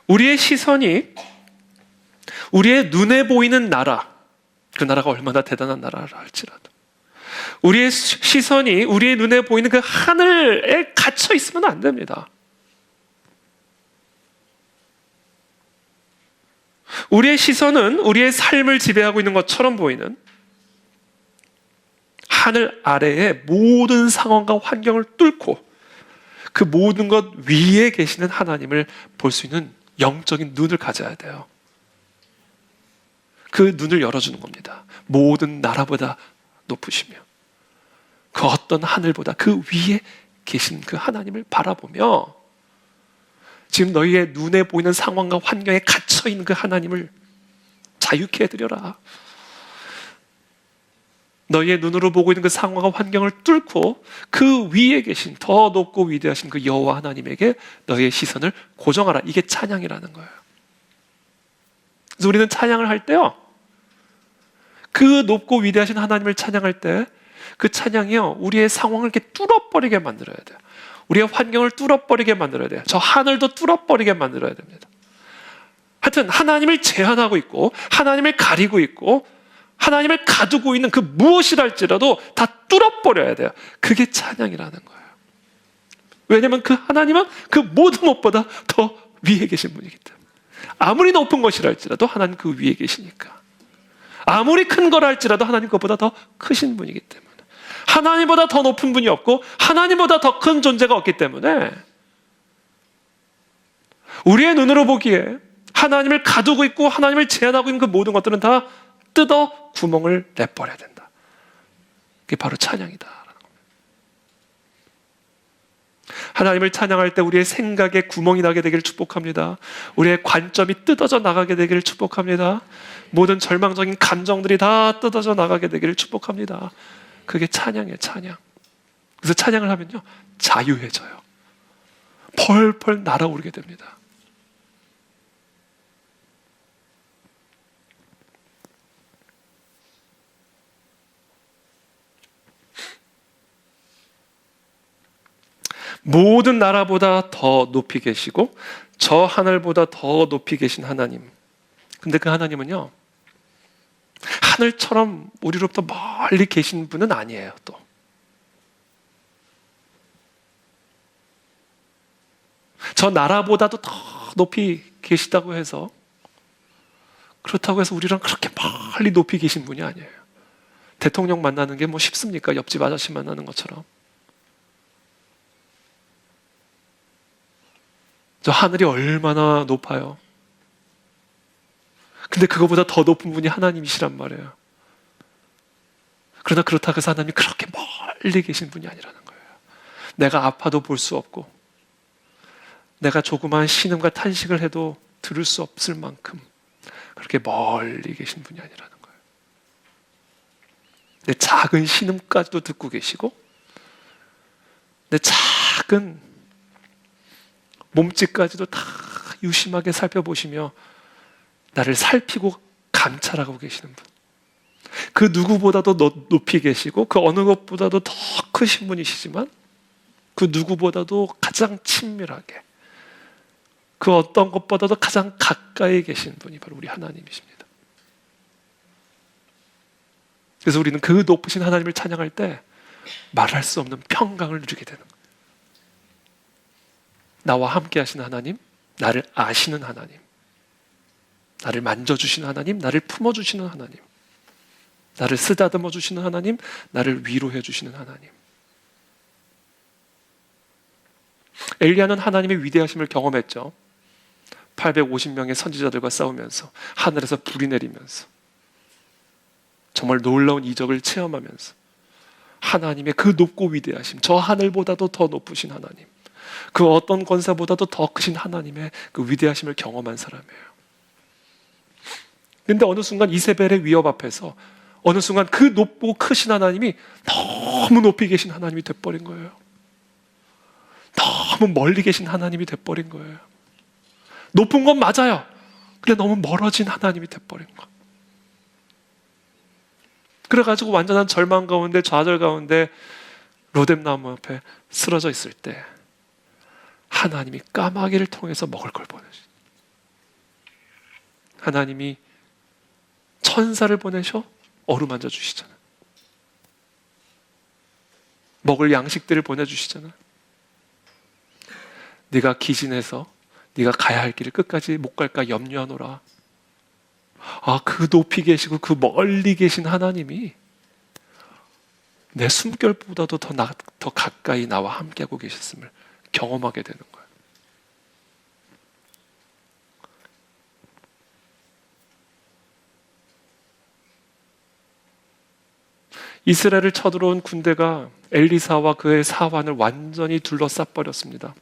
우리의 시선이 우리의 눈에 보이는 나라, 그 나라가 얼마나 대단한 나라라 할지라도 우리의 시선이 우리의 눈에 보이는 그 하늘에 갇혀 있으면 안 됩니다. 우리의 시선은 우리의 삶을 지배하고 있는 것처럼 보이는 하늘 아래의 모든 상황과 환경을 뚫고 그 모든 것 위에 계시는 하나님을 볼 수 있는 영적인 눈을 가져야 돼요. 그 눈을 열어주는 겁니다. 모든 나라보다 높으시며 그 어떤 하늘보다 그 위에 계신 그 하나님을 바라보며 지금 너희의 눈에 보이는 상황과 환경에 갇혀있는 그 하나님을 자유케 해드려라. 너희의 눈으로 보고 있는 그 상황과 환경을 뚫고 그 위에 계신 더 높고 위대하신 그 여호와 하나님에게 너희의 시선을 고정하라. 이게 찬양이라는 거예요. 그래서 우리는 찬양을 할 때요, 그 높고 위대하신 하나님을 찬양할 때 그 찬양이요, 우리의 상황을 이렇게 뚫어버리게 만들어야 돼요. 우리의 환경을 뚫어버리게 만들어야 돼요. 저 하늘도 뚫어버리게 만들어야 됩니다. 하여튼 하나님을 제한하고 있고 하나님을 가리고 있고 하나님을 가두고 있는 그 무엇이랄지라도 다 뚫어버려야 돼요. 그게 찬양이라는 거예요. 왜냐하면 그 하나님은 그 모든 것보다 더 위에 계신 분이기 때문에. 아무리 높은 것이랄지라도 하나님 그 위에 계시니까. 아무리 큰 거랄지라도 하나님 것보다 더 크신 분이기 때문에. 하나님보다 더 높은 분이 없고 하나님보다 더 큰 존재가 없기 때문에 우리의 눈으로 보기에 하나님을 가두고 있고 하나님을 제한하고 있는 그 모든 것들은 다 뜯어 구멍을 내버려야 된다. 그게 바로 찬양이다. 하나님을 찬양할 때 우리의 생각에 구멍이 나게 되기를 축복합니다. 우리의 관점이 뜯어져 나가게 되기를 축복합니다. 모든 절망적인 감정들이 다 뜯어져 나가게 되기를 축복합니다. 그게 찬양이에요, 찬양. 그래서 찬양을 하면요, 자유해져요. 펄펄 날아오르게 됩니다. 모든 나라보다 더 높이 계시고 저 하늘보다 더 높이 계신 하나님. 근데 그 하나님은요, 하늘처럼 우리로부터 멀리 계신 분은 아니에요. 또 저 나라보다도 더 높이 계시다고 해서, 그렇다고 해서 우리랑 그렇게 멀리 높이 계신 분이 아니에요. 대통령 만나는 게 뭐 쉽습니까? 옆집 아저씨 만나는 것처럼. 저 하늘이 얼마나 높아요. 근데 그거보다 더 높은 분이 하나님이시란 말이에요. 그러나 그렇다고 해서 하나님이 그렇게 멀리 계신 분이 아니라는 거예요. 내가 아파도 볼 수 없고 내가 조그마한 신음과 탄식을 해도 들을 수 없을 만큼 그렇게 멀리 계신 분이 아니라는 거예요. 내 작은 신음까지도 듣고 계시고 내 작은 몸짓까지도 다 유심하게 살펴보시며 나를 살피고 감찰하고 계시는 분. 그 누구보다도 높이 계시고 그 어느 것보다도 더 크신 분이시지만 그 누구보다도 가장 친밀하게, 그 어떤 것보다도 가장 가까이 계신 분이 바로 우리 하나님이십니다. 그래서 우리는 그 높으신 하나님을 찬양할 때 말할 수 없는 평강을 누리게 되는 거예요. 나와 함께 하시는 하나님, 나를 아시는 하나님, 나를 만져주시는 하나님, 나를 품어주시는 하나님, 나를 쓰다듬어 주시는 하나님, 나를 위로해 주시는 하나님. 엘리야는 하나님의 위대하심을 경험했죠. 850명의 선지자들과 싸우면서, 하늘에서 불이 내리면서, 정말 놀라운 이적을 체험하면서 하나님의 그 높고 위대하심, 저 하늘보다도 더 높으신 하나님, 그 어떤 권세보다도 더 크신 하나님의 그 위대하심을 경험한 사람이에요. 그런데 어느 순간 이세벨의 위협 앞에서 어느 순간 그 높고 크신 하나님이 너무 높이 계신 하나님이 돼버린 거예요. 너무 멀리 계신 하나님이 돼버린 거예요. 높은 건 맞아요. 근데 너무 멀어진 하나님이 돼버린 거. 그래가지고 완전한 절망 가운데, 좌절 가운데 로뎀나무 앞에 쓰러져 있을 때 하나님이 까마귀를 통해서 먹을 걸 보내시. 하나님이 천사를 보내셔 어루만져 주시잖아요. 먹을 양식들을 보내주시잖아요. 네가 기진해서 네가 가야 할 길을 끝까지 못 갈까 염려하노라. 아, 그 높이 계시고 그 멀리 계신 하나님이 내 숨결보다도 더 가까이 나와 함께하고 계셨음을 경험하게 되는 거예요. 이스라엘을 쳐들어온 군대가 엘리사와 그의 사환을 완전히 둘러싸 버렸습니다.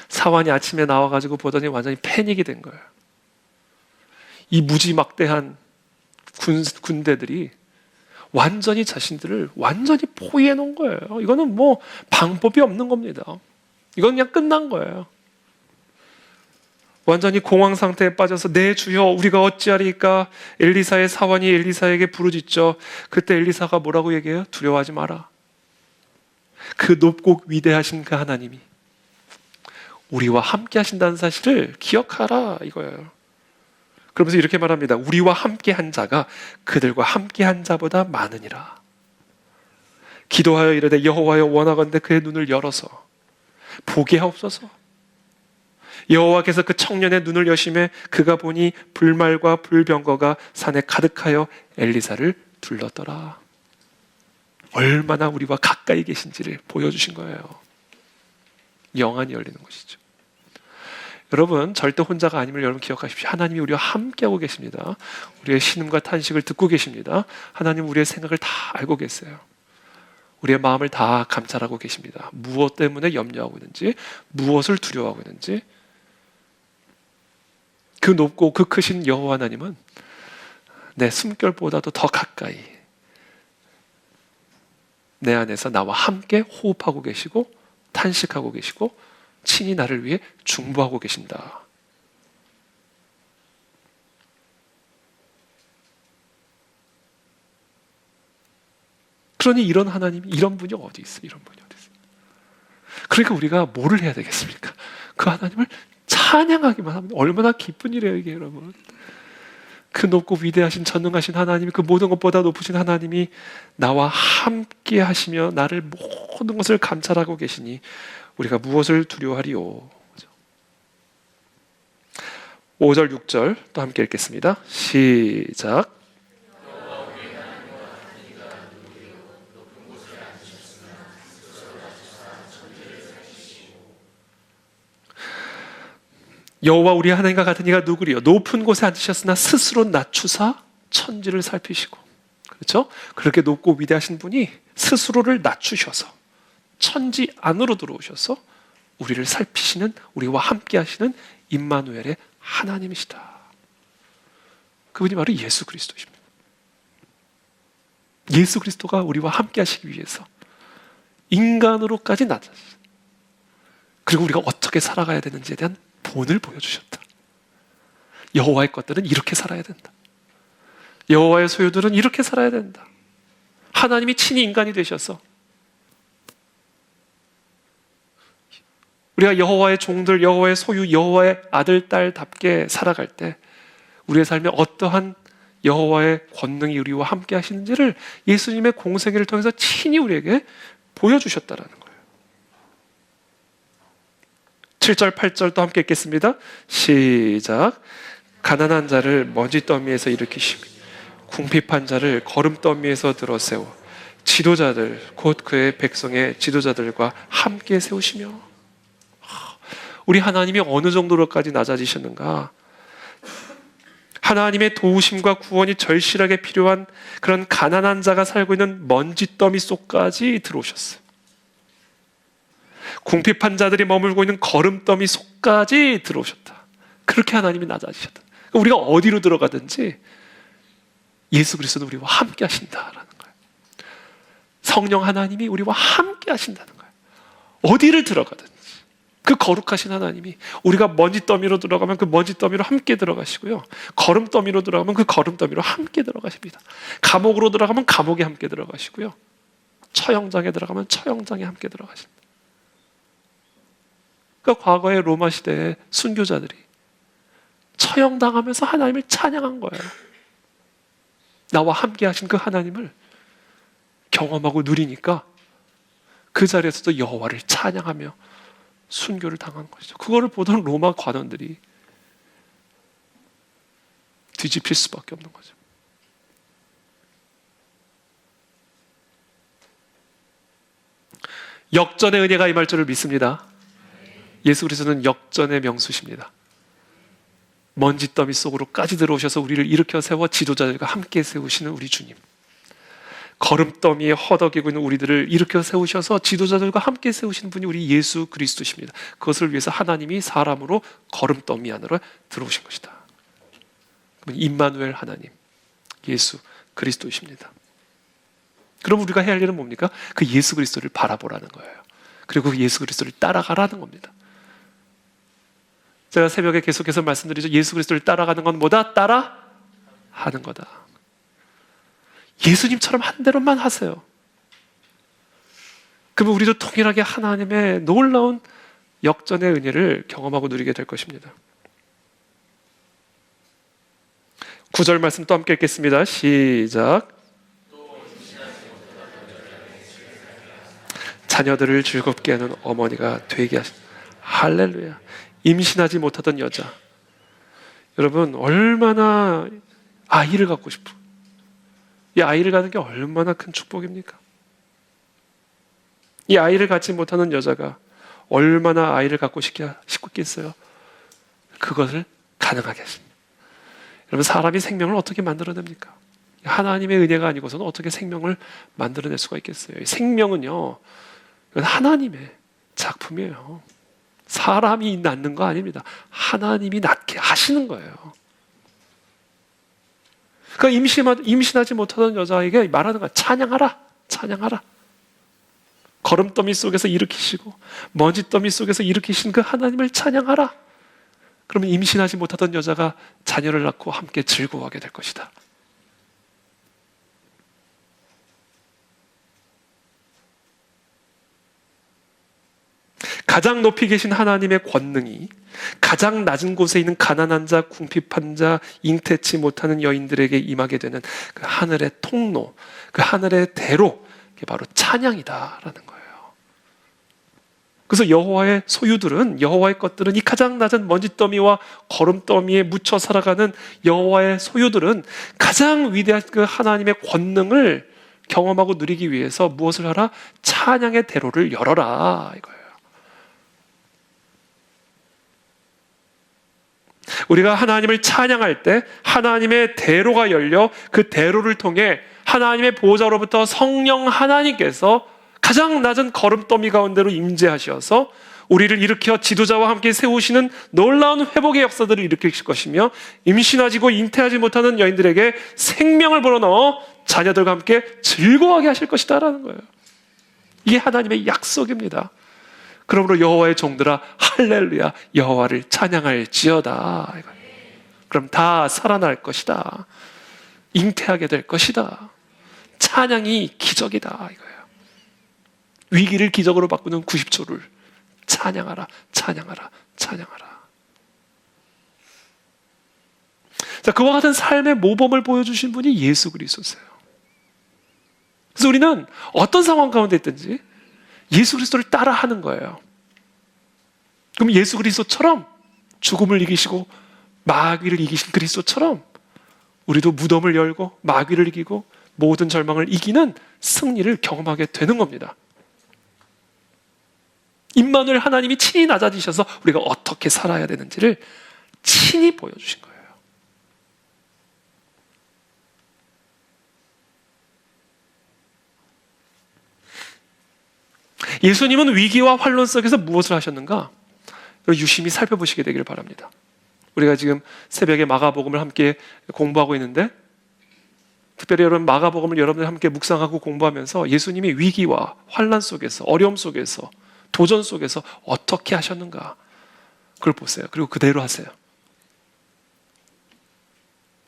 사환이 아침에 나와가지고 보더니 완전히 패닉이 된 거예요. 이 무지막대한 군대들이 완전히 자신들을 완전히 포위해 놓은 거예요. 이거는 뭐 방법이 없는 겁니다. 이건 그냥 끝난 거예요. 완전히 공황 상태에 빠져서 내 주여 우리가 어찌하리까. 엘리사의 사환이 엘리사에게 부르짖죠. 그때 엘리사가 뭐라고 얘기해요? 두려워하지 마라. 그 높고 위대하신 그 하나님이 우리와 함께 하신다는 사실을 기억하라 이거예요. 그러면서 이렇게 말합니다. 우리와 함께 한 자가 그들과 함께 한 자보다 많으니라. 기도하여 이르되 여호와여 원하건대 그의 눈을 열어서 보게 하옵소서. 여호와께서 그 청년의 눈을 여심해 그가 보니 불말과 불병거가 산에 가득하여 엘리사를 둘렀더라. 얼마나 우리와 가까이 계신지를 보여주신 거예요. 영안이 열리는 것이죠. 여러분 절대 혼자가 아님을 여러분 기억하십시오. 하나님이 우리와 함께하고 계십니다. 우리의 신음과 탄식을 듣고 계십니다. 하나님 우리의 생각을 다 알고 계세요. 우리의 마음을 다 감찰하고 계십니다. 무엇 때문에 염려하고 있는지, 무엇을 두려워하고 있는지. 그 높고 그 크신 여호와 하나님은 내 숨결보다도 더 가까이 내 안에서 나와 함께 호흡하고 계시고 탄식하고 계시고 친히 나를 위해 중보하고 계신다. 그러니 이런 하나님이, 이런 분이 어디 있어? 이런 분이 어디 있어? 그러니까 우리가 뭐를 해야 되겠습니까? 그 하나님을 찬양하기만 하면 얼마나 기쁜 일이에요, 이게 여러분. 그 높고 위대하신 전능하신 하나님이, 그 모든 것보다 높으신 하나님이 나와 함께 하시며 나를 모든 것을 감찰하고 계시니 우리가 무엇을 두려워하리요? 5절, 6절 또 함께 읽겠습니다. 시작. 여호와 우리 하나님과 같은 이가 누구리요? 높은 곳에 앉으셨으나 스스로 낮추사 천지를 살피시고. 그렇죠? 그렇게 높고 위대하신 분이 스스로를 낮추셔서 천지 안으로 들어오셔서 우리를 살피시는, 우리와 함께 하시는 임마누엘의 하나님이시다. 그분이 바로 예수 그리스도십니다. 예수 그리스도가 우리와 함께 하시기 위해서 인간으로까지 낮아졌어요. 그리고 우리가 어떻게 살아가야 되는지에 대한 본을 보여주셨다. 여호와의 것들은 이렇게 살아야 된다. 여호와의 소유들은 이렇게 살아야 된다. 하나님이 친히 인간이 되셔서 우리가 여호와의 종들, 여호와의 소유, 여호와의 아들, 딸답게 살아갈 때 우리의 삶에 어떠한 여호와의 권능이 우리와 함께 하시는지를 예수님의 공생애를 통해서 친히 우리에게 보여주셨다라는 거예요. 7절, 8절 또 함께 읽겠습니다. 시작. 가난한 자를 먼지더미에서 일으키시며 궁핍한 자를 거름더미에서 들어세워 지도자들, 곧 그의 백성의 지도자들과 함께 세우시며. 우리 하나님이 어느 정도로까지 낮아지셨는가? 하나님의 도우심과 구원이 절실하게 필요한 그런 가난한 자가 살고 있는 먼지더미 속까지 들어오셨어요. 궁핍한 자들이 머물고 있는 거름더미 속까지 들어오셨다. 그렇게 하나님이 낮아지셨다. 우리가 어디로 들어가든지 예수 그리스도는 우리와 함께 하신다라는 거예요. 성령 하나님이 우리와 함께 하신다는 거예요. 어디를 들어가든지 그 거룩하신 하나님이, 우리가 먼지더미로 들어가면 그 먼지더미로 함께 들어가시고요, 거름더미로 들어가면 그 거름더미로 함께 들어가십니다. 감옥으로 들어가면 감옥에 함께 들어가시고요, 처형장에 들어가면 처형장에 함께 들어가십니다. 그러니까 과거의 로마 시대의 순교자들이 처형당하면서 하나님을 찬양한 거예요. 나와 함께 하신 그 하나님을 경험하고 누리니까 그 자리에서도 여호와를 찬양하며 순교를 당한 것이죠. 그거를 보던 로마 관원들이 뒤집힐 수밖에 없는 거죠. 역전의 은혜가 임할 줄을 믿습니다. 예수 그리스도는 역전의 명수십니다. 먼지더미 속으로까지 들어오셔서 우리를 일으켜 세워 지도자들과 함께 세우시는 우리 주님, 거름더미에 허덕이고 있는 우리들을 일으켜 세우셔서 지도자들과 함께 세우시는 분이 우리 예수 그리스도십니다. 그것을 위해서 하나님이 사람으로 거름더미 안으로 들어오신 것이다. 임마누엘 하나님, 예수 그리스도이십니다. 그럼 우리가 해야 할 일은 뭡니까? 그 예수 그리스도를 바라보라는 거예요. 그리고 그 예수 그리스도를 따라가라는 겁니다. 제가 새벽에 계속해서 말씀드리죠. 예수 그리스도를 따라가는 건 뭐다? 따라하는 거다. 예수님처럼 한 대로만 하세요. 그러면 우리도 동일하게 하나님의 놀라운 역전의 은혜를 경험하고 누리게 될 것입니다. 9절 말씀 또 함께 읽겠습니다. 시작. 자녀들을 즐겁게 하는 어머니가 되게 하신. 할렐루야. 임신하지 못하던 여자, 여러분 얼마나 아이를 갖고 싶어. 이 아이를 갖는 게 얼마나 큰 축복입니까? 이 아이를 갖지 못하는 여자가 얼마나 아이를 갖고 싶겠어요? 그것을 가능하게 하십니다. 여러분, 사람이 생명을 어떻게 만들어냅니까? 하나님의 은혜가 아니고서는 어떻게 생명을 만들어낼 수가 있겠어요? 생명은요, 하나님의 작품이에요. 사람이 낳는 거 아닙니다. 하나님이 낳게 하시는 거예요. 그러니까 임신하지 못하던 여자에게 말하는 거야. 찬양하라, 찬양하라. 거름더미 속에서 일으키시고 먼지더미 속에서 일으키신 그 하나님을 찬양하라. 그러면 임신하지 못하던 여자가 자녀를 낳고 함께 즐거워하게 될 것이다. 가장 높이 계신 하나님의 권능이 가장 낮은 곳에 있는 가난한 자, 궁핍한 자, 잉태치 못하는 여인들에게 임하게 되는 그 하늘의 통로, 그 하늘의 대로, 그게 바로 찬양이다라는 거예요. 그래서 여호와의 소유들은, 여호와의 것들은, 이 가장 낮은 먼지더미와 거름더미에 묻혀 살아가는 여호와의 소유들은 가장 위대한 그 하나님의 권능을 경험하고 누리기 위해서 무엇을 하라? 찬양의 대로를 열어라, 이거예요. 우리가 하나님을 찬양할 때 하나님의 대로가 열려 그 대로를 통해 하나님의 보호자로부터 성령 하나님께서 가장 낮은 거름더미 가운데로 임재하셔서 우리를 일으켜 지도자와 함께 세우시는 놀라운 회복의 역사들을 일으키실 것이며, 임신하지고 잉태하지 못하는 여인들에게 생명을 불어넣어 자녀들과 함께 즐거워하게 하실 것이다라는 거예요. 이게 하나님의 약속입니다. 그러므로 여호와의 종들아 할렐루야, 여호와를 찬양할지어다. 그럼 다 살아날 것이다. 잉태하게 될 것이다. 찬양이 기적이다, 이거예요. 위기를 기적으로 바꾸는 90초를 찬양하라, 찬양하라, 찬양하라. 자, 그와 같은 삶의 모범을 보여주신 분이 예수 그리스도세요. 그래서 우리는 어떤 상황 가운데 있든지 예수 그리스도를 따라하는 거예요. 그럼 예수 그리스도처럼 죽음을 이기시고 마귀를 이기신 그리스도처럼 우리도 무덤을 열고 마귀를 이기고 모든 절망을 이기는 승리를 경험하게 되는 겁니다. 임마누엘 하나님이 친히 낮아지셔서 우리가 어떻게 살아야 되는지를 친히 보여주신 거예요. 예수님은 위기와 환란 속에서 무엇을 하셨는가? 유심히 살펴보시게 되기를 바랍니다. 우리가 지금 새벽에 마가복음을 함께 공부하고 있는데, 특별히 여러분 마가복음을 여러분들 함께 묵상하고 공부하면서 예수님이 위기와 환란 속에서, 어려움 속에서, 도전 속에서 어떻게 하셨는가, 그걸 보세요. 그리고 그대로 하세요.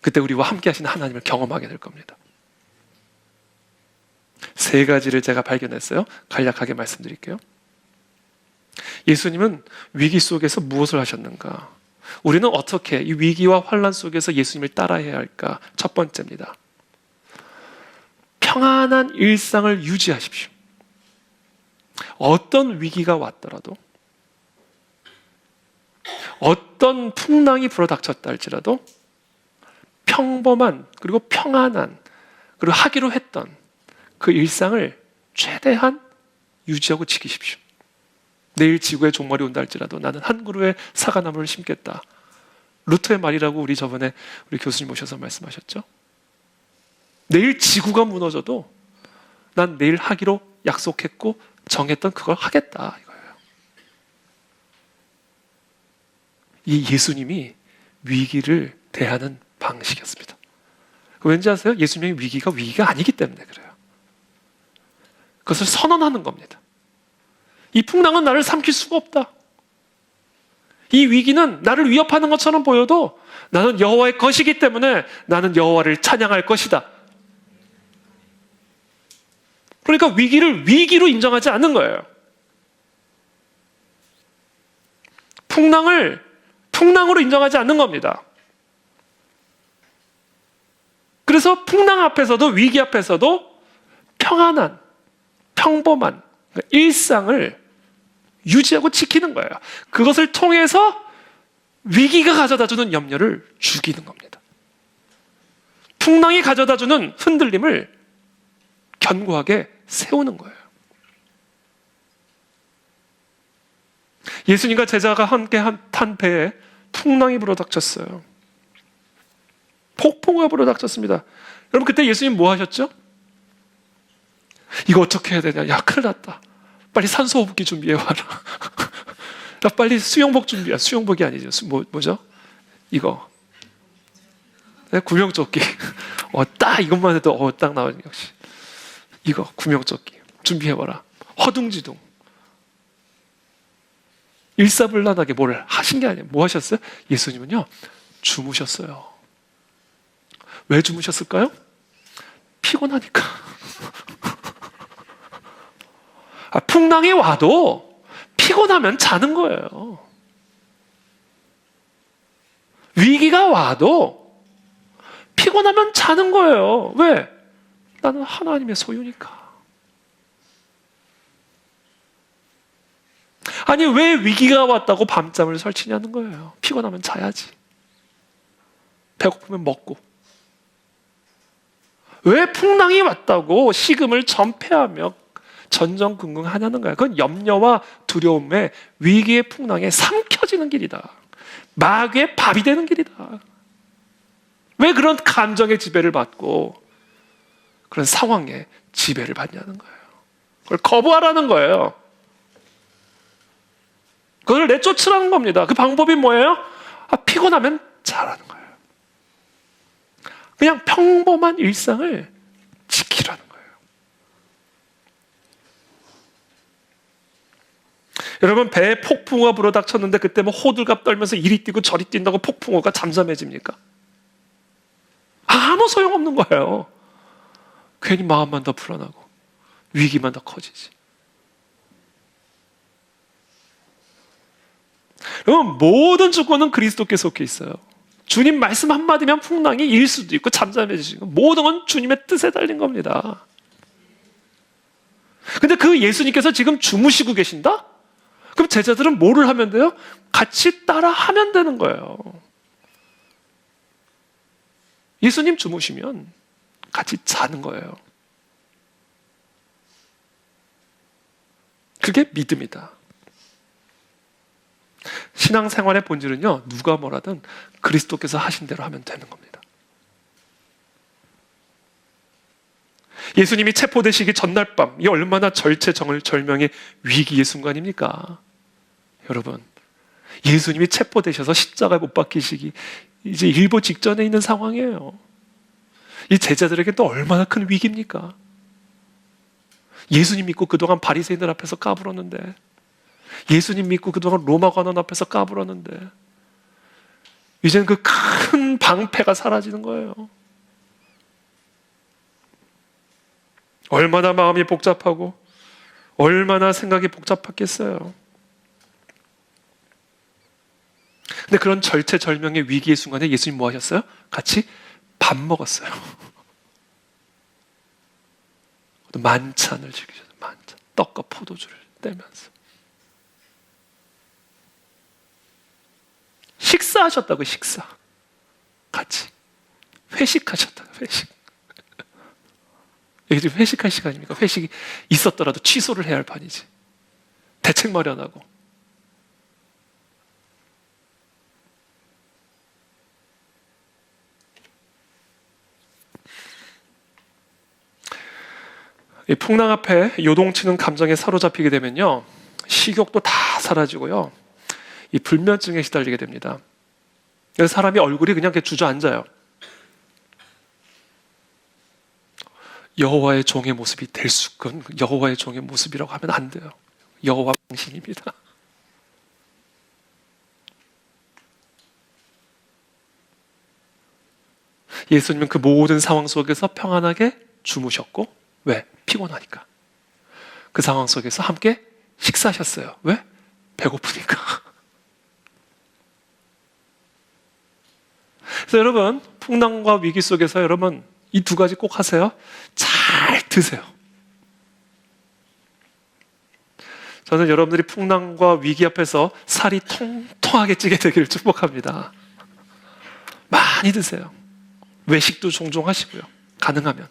그때 우리와 함께 하시는 하나님을 경험하게 될 겁니다. 세 가지를 제가 발견했어요. 간략하게 말씀드릴게요. 예수님은 위기 속에서 무엇을 하셨는가? 우리는 어떻게 이 위기와 환란 속에서 예수님을 따라해야 할까? 첫 번째입니다. 평안한 일상을 유지하십시오. 어떤 위기가 왔더라도, 어떤 풍랑이 불어닥쳤다 할지라도 평범한, 그리고 평안한, 그리고 하기로 했던 그 일상을 최대한 유지하고 지키십시오. 내일 지구에 종말이 온다 할지라도 나는 한 그루의 사과나무를 심겠다. 루터의 말이라고 우리 저번에 우리 교수님 오셔서 말씀하셨죠. 내일 지구가 무너져도 난 내일 하기로 약속했고 정했던 그걸 하겠다, 이거예요. 이 예수님이 위기를 대하는 방식이었습니다. 왠지 아세요? 예수님의 위기가 아니기 때문에 그래요. 그것을 선언하는 겁니다. 이 풍랑은 나를 삼킬 수가 없다. 이 위기는 나를 위협하는 것처럼 보여도 나는 여호와의 것이기 때문에 나는 여호와를 찬양할 것이다. 그러니까 위기를 위기로 인정하지 않는 거예요. 풍랑으로 인정하지 않는 겁니다. 그래서 풍랑 앞에서도, 위기 앞에서도 평안한, 평범한 일상을 유지하고 지키는 거예요. 그것을 통해서 위기가 가져다주는 염려를 죽이는 겁니다. 풍랑이 가져다주는 흔들림을 견고하게 세우는 거예요. 예수님과 제자가 함께 탄 배에 풍랑이 불어닥쳤어요. 폭풍우가 불어닥쳤습니다. 여러분, 그때 예수님 뭐 하셨죠? 이거 어떻게 해야 되냐? 야, 큰일 났다. 빨리 산소호흡기 준비해와라. 야, 빨리 수영복 준비해. 수영복이 아니죠. 뭐죠? 이거. 네, 구명조끼. 딱 이것만 해도 딱 나오네. 역시 이거 구명조끼 준비해봐라. 허둥지둥. 일사불란하게 뭘 하신 게 아니에요. 뭐 하셨어요? 예수님은요, 주무셨어요. 왜 주무셨을까요? 피곤하니까. 풍랑이 와도 피곤하면 자는 거예요. 위기가 와도 피곤하면 자는 거예요. 왜? 나는 하나님의 소유니까. 아니, 왜 위기가 왔다고 밤잠을 설치냐는 거예요. 피곤하면 자야지. 배고프면 먹고. 왜 풍랑이 왔다고 식음을 전폐하며 전전긍긍하냐는 거예요. 그건 염려와 두려움에, 위기의 풍랑에 삼켜지는 길이다. 마귀의 밥이 되는 길이다. 왜 그런 감정의 지배를 받고 그런 상황에 지배를 받냐는 거예요. 그걸 거부하라는 거예요. 그걸 내쫓으라는 겁니다. 그 방법이 뭐예요? 피곤하면 자라는 거예요. 그냥 평범한 일상을 지키라는 거예요. 여러분, 배에 폭풍우가 불어닥쳤는데 그때 뭐 호들갑 떨면서 이리 뛰고 저리 뛴다고 폭풍우가 잠잠해집니까? 아무 소용없는 거예요. 괜히 마음만 더 불안하고 위기만 더 커지지. 여러분, 모든 주권은 그리스도께 속해 있어요. 주님 말씀 한마디면 풍랑이 일 수도 있고 잠잠해지고, 모든 건 주님의 뜻에 달린 겁니다. 근데 그 예수님께서 지금 주무시고 계신다? 그럼 제자들은 뭐를 하면 돼요? 같이 따라 하면 되는 거예요. 예수님 주무시면 같이 자는 거예요. 그게 믿음이다. 신앙생활의 본질은요, 누가 뭐라든 그리스도께서 하신 대로 하면 되는 겁니다. 예수님이 체포되시기 전날 밤, 이 얼마나 절체절명의 위기의 순간입니까? 여러분, 예수님이 체포되셔서 십자가에 못 박히시기 이제 일보 직전에 있는 상황이에요. 이 제자들에게 또 얼마나 큰 위기입니까? 예수님 믿고 그동안 바리새인들 앞에서 까불었는데, 예수님 믿고 그동안 로마 관원 앞에서 까불었는데, 이제는 그 큰 방패가 사라지는 거예요. 얼마나 마음이 복잡하고 얼마나 생각이 복잡했겠어요. 근데 그런 절체절명의 위기의 순간에 예수님 뭐 하셨어요? 같이 밥 먹었어요. 만찬을 즐기셨어요. 만찬. 떡과 포도주를 떼면서. 식사하셨다고, 식사. 같이. 회식하셨다고, 회식. 여기 지금 회식할 시간입니까? 회식이 있었더라도 취소를 해야 할 판이지. 대책 마련하고. 이 풍랑 앞에 요동치는 감정에 사로잡히게 되면요, 식욕도 다 사라지고요, 이 불면증에 시달리게 됩니다. 그래서 사람이 얼굴이 그냥 이렇게 주저앉아요. 여호와의 종의 모습이 될 수건 여호와의 종의 모습이라고 하면 안 돼요. 여호와 당신입니다. 예수님은 그 모든 상황 속에서 평안하게 주무셨고, 왜? 피곤하니까. 그 상황 속에서 함께 식사하셨어요. 왜? 배고프니까. 그래서 여러분, 풍랑과 위기 속에서 여러분 이 두 가지 꼭 하세요. 잘 드세요. 저는 여러분들이 풍랑과 위기 앞에서 살이 통통하게 찌게 되기를 축복합니다. 많이 드세요. 외식도 종종 하시고요. 가능하면.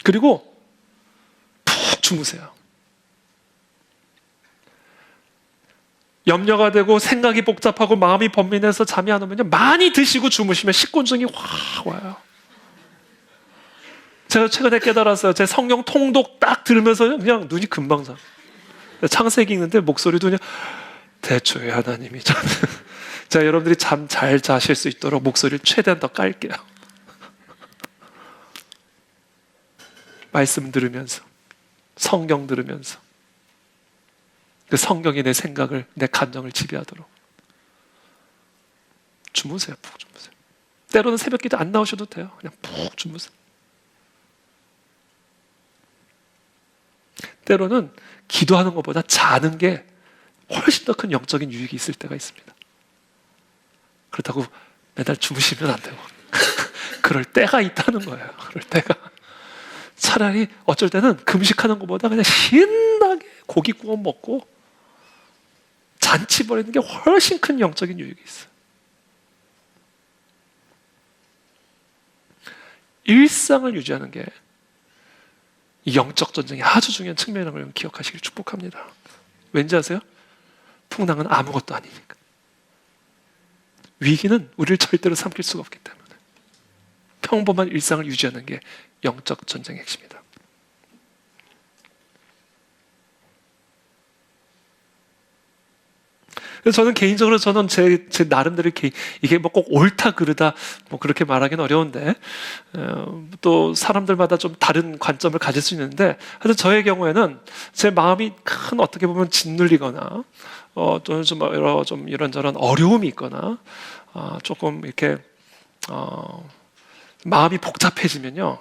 그리고 푹 주무세요. 염려가 되고 생각이 복잡하고 마음이 번민해서 잠이 안 오면요, 많이 드시고 주무시면 식곤증이 확 와요. 제가 최근에 깨달았어요. 제 성경 통독 딱 들으면서 그냥 눈이 금방 자. 창세기 읽는데 목소리도 그냥 대초에 하나님이 저는 자, 여러분들이 잠 잘 자실 수 있도록 목소리를 최대한 더 깔게요. 말씀 들으면서, 성경 들으면서, 그 성경이 내 생각을, 내 감정을 지배하도록 주무세요. 푹 주무세요. 때로는 새벽 기도 안 나오셔도 돼요. 그냥 푹 주무세요. 때로는 기도하는 것보다 자는 게 훨씬 더 큰 영적인 유익이 있을 때가 있습니다. 그렇다고 매달 주무시면 안 되고 그럴 때가 있다는 거예요. 그럴 때가. 차라리 어쩔 때는 금식하는 것보다 그냥 신나게 고기 구워 먹고 잔치 벌이는 게 훨씬 큰 영적인 유익이 있어요. 일상을 유지하는 게 이 영적 전쟁의 아주 중요한 측면이라는 걸 기억하시길 축복합니다. 왠지 아세요? 풍랑은 아무것도 아니니까. 위기는 우리를 절대로 삼킬 수가 없기 때문에 평범한 일상을 유지하는 게 영적 전쟁의 핵심이다. 그래서 저는 개인적으로 제 나름대로 이게 뭐 꼭 옳다 그르다 뭐 그렇게 말하기는 어려운데 또 사람들마다 좀 다른 관점을 가질 수 있는데 하여튼 저의 경우에는 제 마음이 큰 어떻게 보면 짓눌리거나 또는 좀 이런저런 어려움이 있거나 조금 이렇게 마음이 복잡해지면요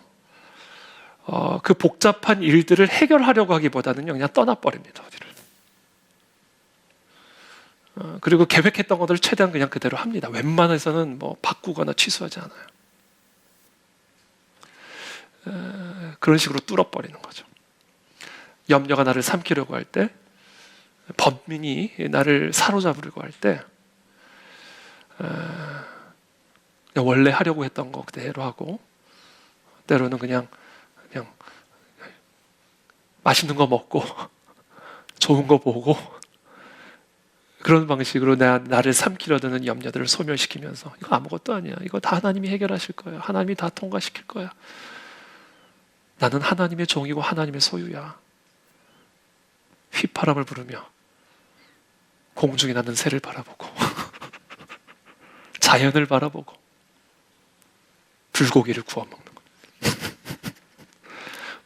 그 복잡한 일들을 해결하려고 하기보다는요 그냥 떠나버립니다. 어디를. 그리고 계획했던 것들을 최대한 그냥 그대로 합니다. 웬만해서는 뭐 바꾸거나 취소하지 않아요. 그런 식으로 뚫어버리는 거죠. 염려가 나를 삼키려고 할 때, 번민이 나를 사로잡으려고 할 때, 원래 하려고 했던 거 그대로 하고, 때로는 그냥 맛있는 거 먹고, 좋은 거 보고, 그런 방식으로 나를 삼키려 드는 염려들을 소멸시키면서 이거 아무것도 아니야. 이거 다 하나님이 해결하실 거야. 하나님이 다 통과시킬 거야. 나는 하나님의 종이고 하나님의 소유야. 휘파람을 부르며 공중에 나는 새를 바라보고 자연을 바라보고 불고기를 구워 먹는 거야.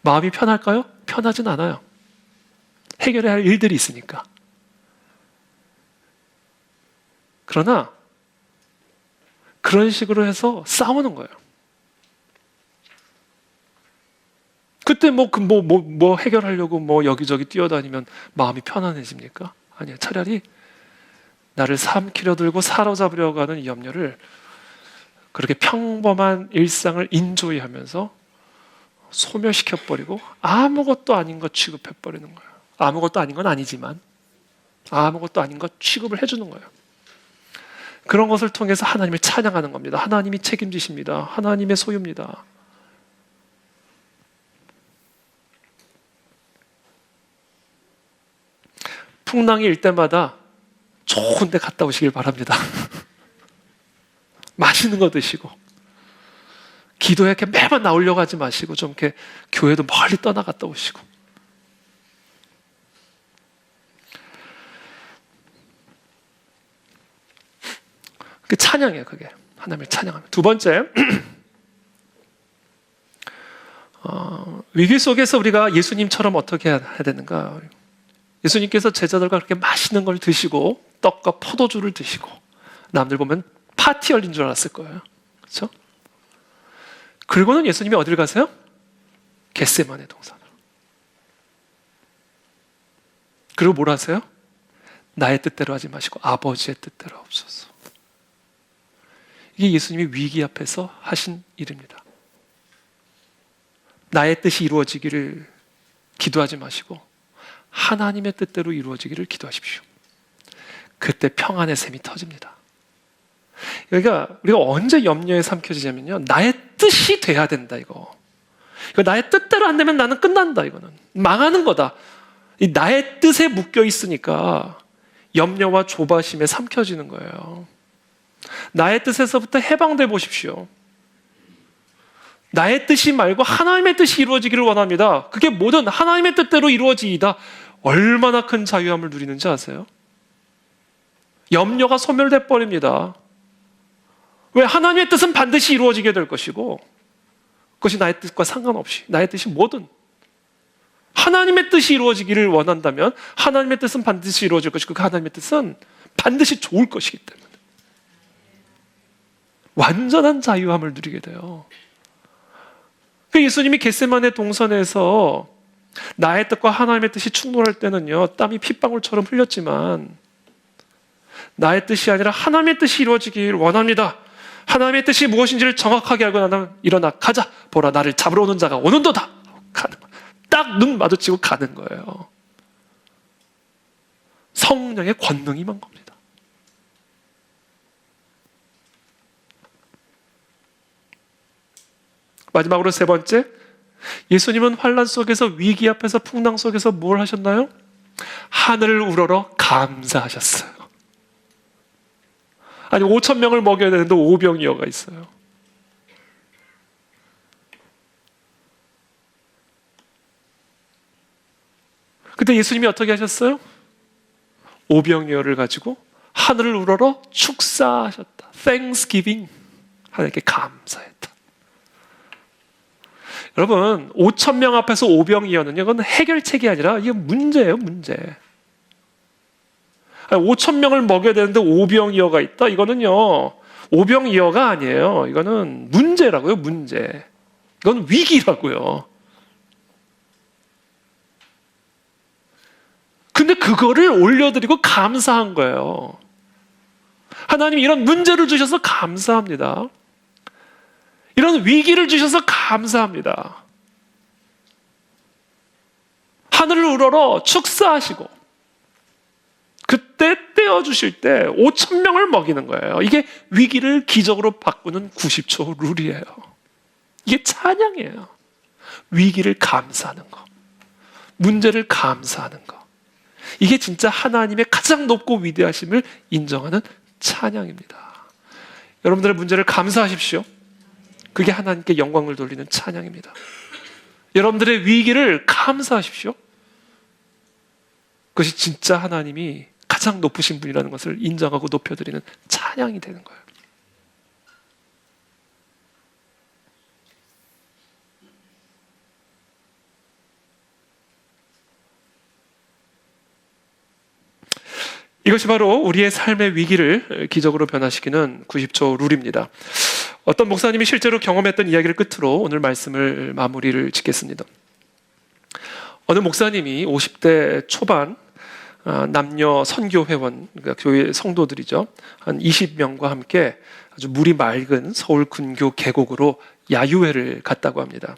마음이 편할까요? 편하진 않아요. 해결해야 할 일들이 있으니까. 그러나 그런 식으로 해서 싸우는 거예요. 그때 뭐 해결하려고 여기저기 뛰어다니면 마음이 편안해집니까? 아니요. 차라리 나를 삼키려 들고 사로잡으려고 하는 이 염려를 그렇게 평범한 일상을 인조이 하면서 소멸시켜버리고 아무것도 아닌 것 취급해버리는 거예요. 아무것도 아닌 건 아니지만 아무것도 아닌 것 취급을 해주는 거예요. 그런 것을 통해서 하나님을 찬양하는 겁니다. 하나님이 책임지십니다. 하나님의 소유입니다. 풍랑이 일 때마다 좋은 데 갔다 오시길 바랍니다. 맛있는 거 드시고 기도에 이렇게 매번 나오려고 하지 마시고 좀 이렇게 교회도 멀리 떠나갔다 오시고 그 찬양이에요. 그게 하나님을 찬양하면. 두 번째 위기 속에서 우리가 예수님처럼 어떻게 해야 되는가? 예수님께서 제자들과 그렇게 맛있는 걸 드시고 떡과 포도주를 드시고 남들 보면 파티 열린 줄 알았을 거예요. 그렇죠? 그리고는 예수님이 어딜 가세요? 겟세마네 동산으로. 그리고 뭘 하세요? 나의 뜻대로 하지 마시고 아버지의 뜻대로 하옵소서. 이게 예수님이 위기 앞에서 하신 일입니다. 나의 뜻이 이루어지기를 기도하지 마시고 하나님의 뜻대로 이루어지기를 기도하십시오. 그때 평안의 샘이 터집니다. 그러니까 우리가 언제 염려에 삼켜지냐면요, 나의 뜻이 돼야 된다. 이거 나의 뜻대로 안 되면 나는 끝난다. 이거는 망하는 거다. 이 나의 뜻에 묶여 있으니까 염려와 조바심에 삼켜지는 거예요. 나의 뜻에서부터 해방돼 보십시오. 나의 뜻이 말고 하나님의 뜻이 이루어지기를 원합니다. 그게 뭐든 하나님의 뜻대로 이루어지이다. 얼마나 큰 자유함을 누리는지 아세요? 염려가 소멸돼 버립니다. 왜? 하나님의 뜻은 반드시 이루어지게 될 것이고, 그것이 나의 뜻과 상관없이 나의 뜻이 뭐든 하나님의 뜻이 이루어지기를 원한다면 하나님의 뜻은 반드시 이루어질 것이고, 그 하나님의 뜻은 반드시 좋을 것이기 때문에 완전한 자유함을 누리게 돼요. 예수님이 겟세마네 동산에서 나의 뜻과 하나님의 뜻이 충돌할 때는요, 땀이 핏방울처럼 흘렸지만 나의 뜻이 아니라 하나님의 뜻이 이루어지길 원합니다. 하나님의 뜻이 무엇인지를 정확하게 알고 나면 일어나 가자. 보라, 나를 잡으러 오는 자가 오는도다. 가는 거예요. 딱 눈 마주치고 가는 거예요. 성령의 권능이 임한 겁니다. 마지막으로 세 번째, 예수님은 환난 속에서, 위기 앞에서, 풍랑 속에서 뭘 하셨나요? 하늘을 우러러 감사하셨어요. 아니 5천 명을 먹여야 되는데 오병이어가 있어요. 그때 예수님이 어떻게 하셨어요? 오병이어를 가지고 하늘을 우러러 축사하셨다. Thanksgiving. 하나님께 감사했다. 여러분, 5천 명 앞에서 오병이어는요, 이건 해결책이 아니라 이게 문제예요, 문제. 5천 명을 먹여야 되는데 오병이어가 있다? 이거는요, 오병이어가 아니에요. 이거는 문제라고요, 문제. 이건 위기라고요. 근데 그거를 올려드리고 감사한 거예요. 하나님 이런 문제를 주셔서 감사합니다. 이런 위기를 주셔서 감사합니다. 하늘을 우러러 축사하시고 그때 떼어주실 때 5천 명을 먹이는 거예요. 이게 위기를 기적으로 바꾸는 90초 룰이에요. 이게 찬양이에요. 위기를 감사하는 거, 문제를 감사하는 거, 이게 진짜 하나님의 가장 높고 위대하심을 인정하는 찬양입니다. 여러분들의 문제를 감사하십시오. 그게 하나님께 영광을 돌리는 찬양입니다. 여러분들의 위기를 감사하십시오. 그것이 진짜 하나님이 가장 높으신 분이라는 것을 인정하고 높여드리는 찬양이 되는 거예요. 이것이 바로 우리의 삶의 위기를 기적으로 변화시키는 90초 룰입니다. 어떤 목사님이 실제로 경험했던 이야기를 끝으로 오늘 말씀을 마무리를 짓겠습니다. 어느 목사님이 50대 초반 남녀 선교회원, 그러니까 교회 성도들이죠, 한 20명과 함께 아주 물이 맑은 서울 근교 계곡으로 야유회를 갔다고 합니다.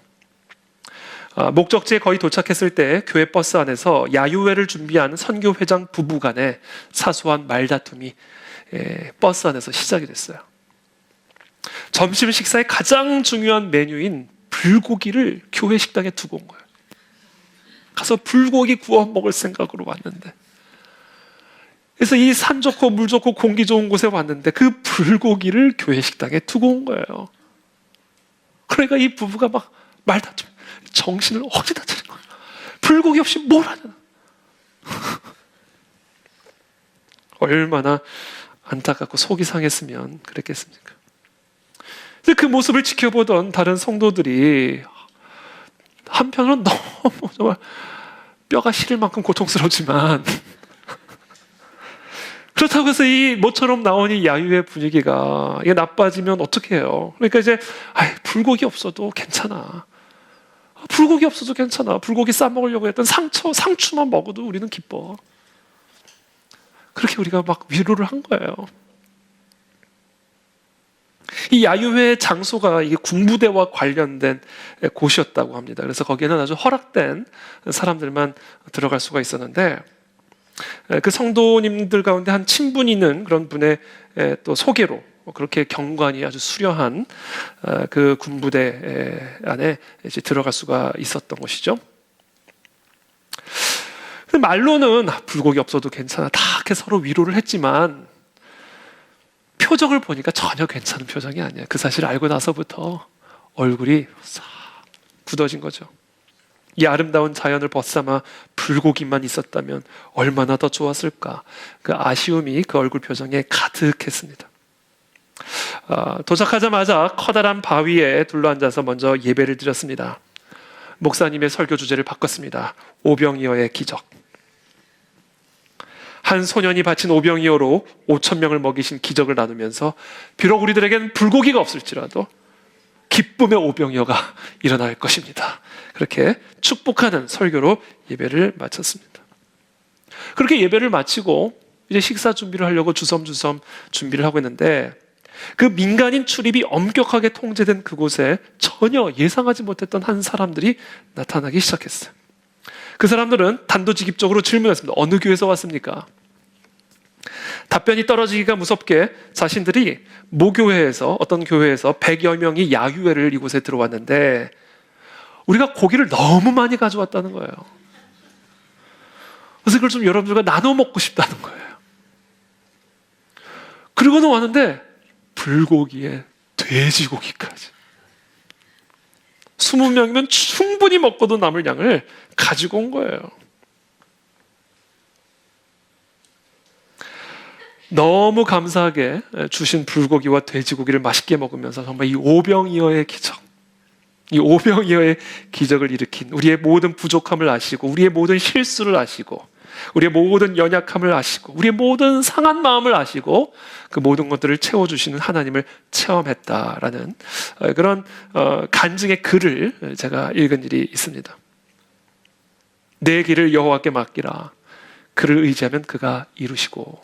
목적지에 거의 도착했을 때 교회 버스 안에서 야유회를 준비하는 선교회장 부부 간의 사소한 말다툼이 버스 안에서 시작이 됐어요. 점심 식사의 가장 중요한 메뉴인 불고기를 교회 식당에 두고 온 거예요. 가서 불고기 구워 먹을 생각으로 왔는데, 그래서 이 산 좋고 물 좋고 공기 좋은 곳에 왔는데 그 불고기를 교회 식당에 두고 온 거예요. 그러니까 이 부부가 막 말다툼, 정신을 어디다 차린 거예요. 불고기 없이 뭘 하냐. 얼마나 안타깝고 속이 상했으면 그랬겠습니까? 근데 그 모습을 지켜보던 다른 성도들이 한편으로는 너무 정말 뼈가 시릴 만큼 고통스럽지만, 그렇다고 해서 이 모처럼 나온 이 야유의 분위기가 이게 나빠지면 어떻게 해요? 그러니까 이제 불고기 없어도 괜찮아. 불고기 없어도 괜찮아. 불고기 싸 먹으려고 했던 상추만 먹어도 우리는 기뻐. 그렇게 우리가 막 위로를 한 거예요. 이 야유회 장소가 이게 군부대와 관련된 곳이었다고 합니다. 그래서 거기에는 아주 허락된 사람들만 들어갈 수가 있었는데, 그 성도님들 가운데 한 친분이 있는 그런 분의 또 소개로 그렇게 경관이 아주 수려한 그 군부대 안에 이제 들어갈 수가 있었던 것이죠. 말로는 불고기 없어도 괜찮아 다 이렇게 서로 위로를 했지만 표정을 보니까 전혀 괜찮은 표정이 아니에요. 그 사실을 알고 나서부터 얼굴이 싹 굳어진 거죠. 이 아름다운 자연을 벗삼아 불고기만 있었다면 얼마나 더 좋았을까. 그 아쉬움이 그 얼굴 표정에 가득했습니다. 도착하자마자 커다란 바위에 둘러앉아서 먼저 예배를 드렸습니다. 목사님의 설교 주제를 바꿨습니다. 오병이어의 기적. 한 소년이 바친 오병이어로 5,000명을 먹이신 기적을 나누면서 비록 우리들에겐 불고기가 없을지라도 기쁨의 오병이어가 일어날 것입니다. 그렇게 축복하는 설교로 예배를 마쳤습니다. 그렇게 예배를 마치고 이제 식사 준비를 하려고 주섬주섬 준비를 하고 있는데, 그 민간인 출입이 엄격하게 통제된 그곳에 전혀 예상하지 못했던 한 사람들이 나타나기 시작했어요. 그 사람들은 단도직입적으로 질문했습니다. 어느 교회에서 왔습니까? 답변이 떨어지기가 무섭게 자신들이 모교회에서, 어떤 교회에서 100여 명이 야유회를 이곳에 들어왔는데 우리가 고기를 너무 많이 가져왔다는 거예요. 그래서 그걸 좀 여러분들과 나눠 먹고 싶다는 거예요. 그리고는 왔는데 불고기에 돼지고기까지. 20명이면 충분히 먹고도 남을 양을 가지고 온 거예요. 너무 감사하게 주신 불고기와 돼지고기를 맛있게 먹으면서 정말 이 오병이어의 기적, 이 오병이어의 기적을 일으킨, 우리의 모든 부족함을 아시고 우리의 모든 실수를 아시고 우리의 모든 연약함을 아시고 우리의 모든 상한 마음을 아시고 그 모든 것들을 채워주시는 하나님을 체험했다라는 그런 간증의 글을 제가 읽은 일이 있습니다. 내 길을 여호와께 맡기라. 그를 의지하면 그가 이루시고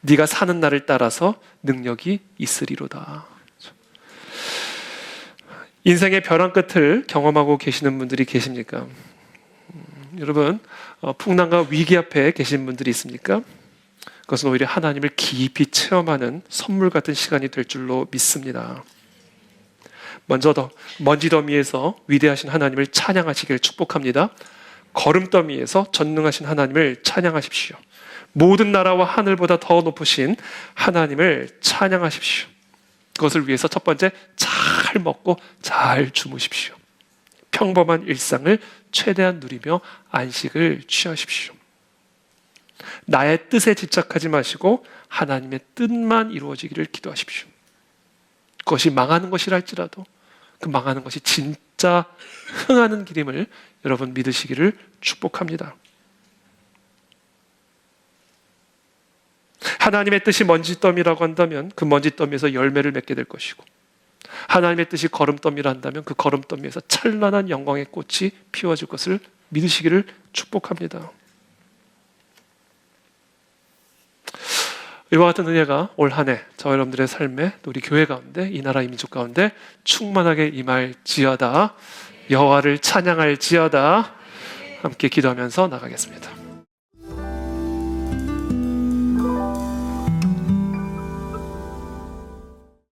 네가 사는 날을 따라서 능력이 있으리로다. 인생의 벼랑 끝을 경험하고 계시는 분들이 계십니까? 여러분, 풍랑과 위기 앞에 계신 분들이 있습니까? 그것은 오히려 하나님을 깊이 체험하는 선물 같은 시간이 될 줄로 믿습니다. 먼저 먼지 더미에서 위대하신 하나님을 찬양하시길 축복합니다. 거름더미에서 전능하신 하나님을 찬양하십시오. 모든 나라와 하늘보다 더 높으신 하나님을 찬양하십시오. 그것을 위해서 첫 번째, 잘 먹고 잘 주무십시오. 평범한 일상을 최대한 누리며 안식을 취하십시오. 나의 뜻에 집착하지 마시고 하나님의 뜻만 이루어지기를 기도하십시오. 그것이 망하는 것이라 할지라도 그 망하는 것이 진짜 흥하는 길임을 여러분 믿으시기를 축복합니다. 하나님의 뜻이 먼지더미라고 한다면 그 먼지더미에서 열매를 맺게 될 것이고, 하나님의 뜻이 거름더미라 한다면 그 거름더미에서 찬란한 영광의 꽃이 피워질 것을 믿으시기를 축복합니다. 이와 같은 은혜가 올 한 해 저와 여러분들의 삶에, 또 우리 교회 가운데, 이 나라 이 민족 가운데 충만하게 임할지어다. 여호와를 찬양할지어다. 함께 기도하면서 나가겠습니다.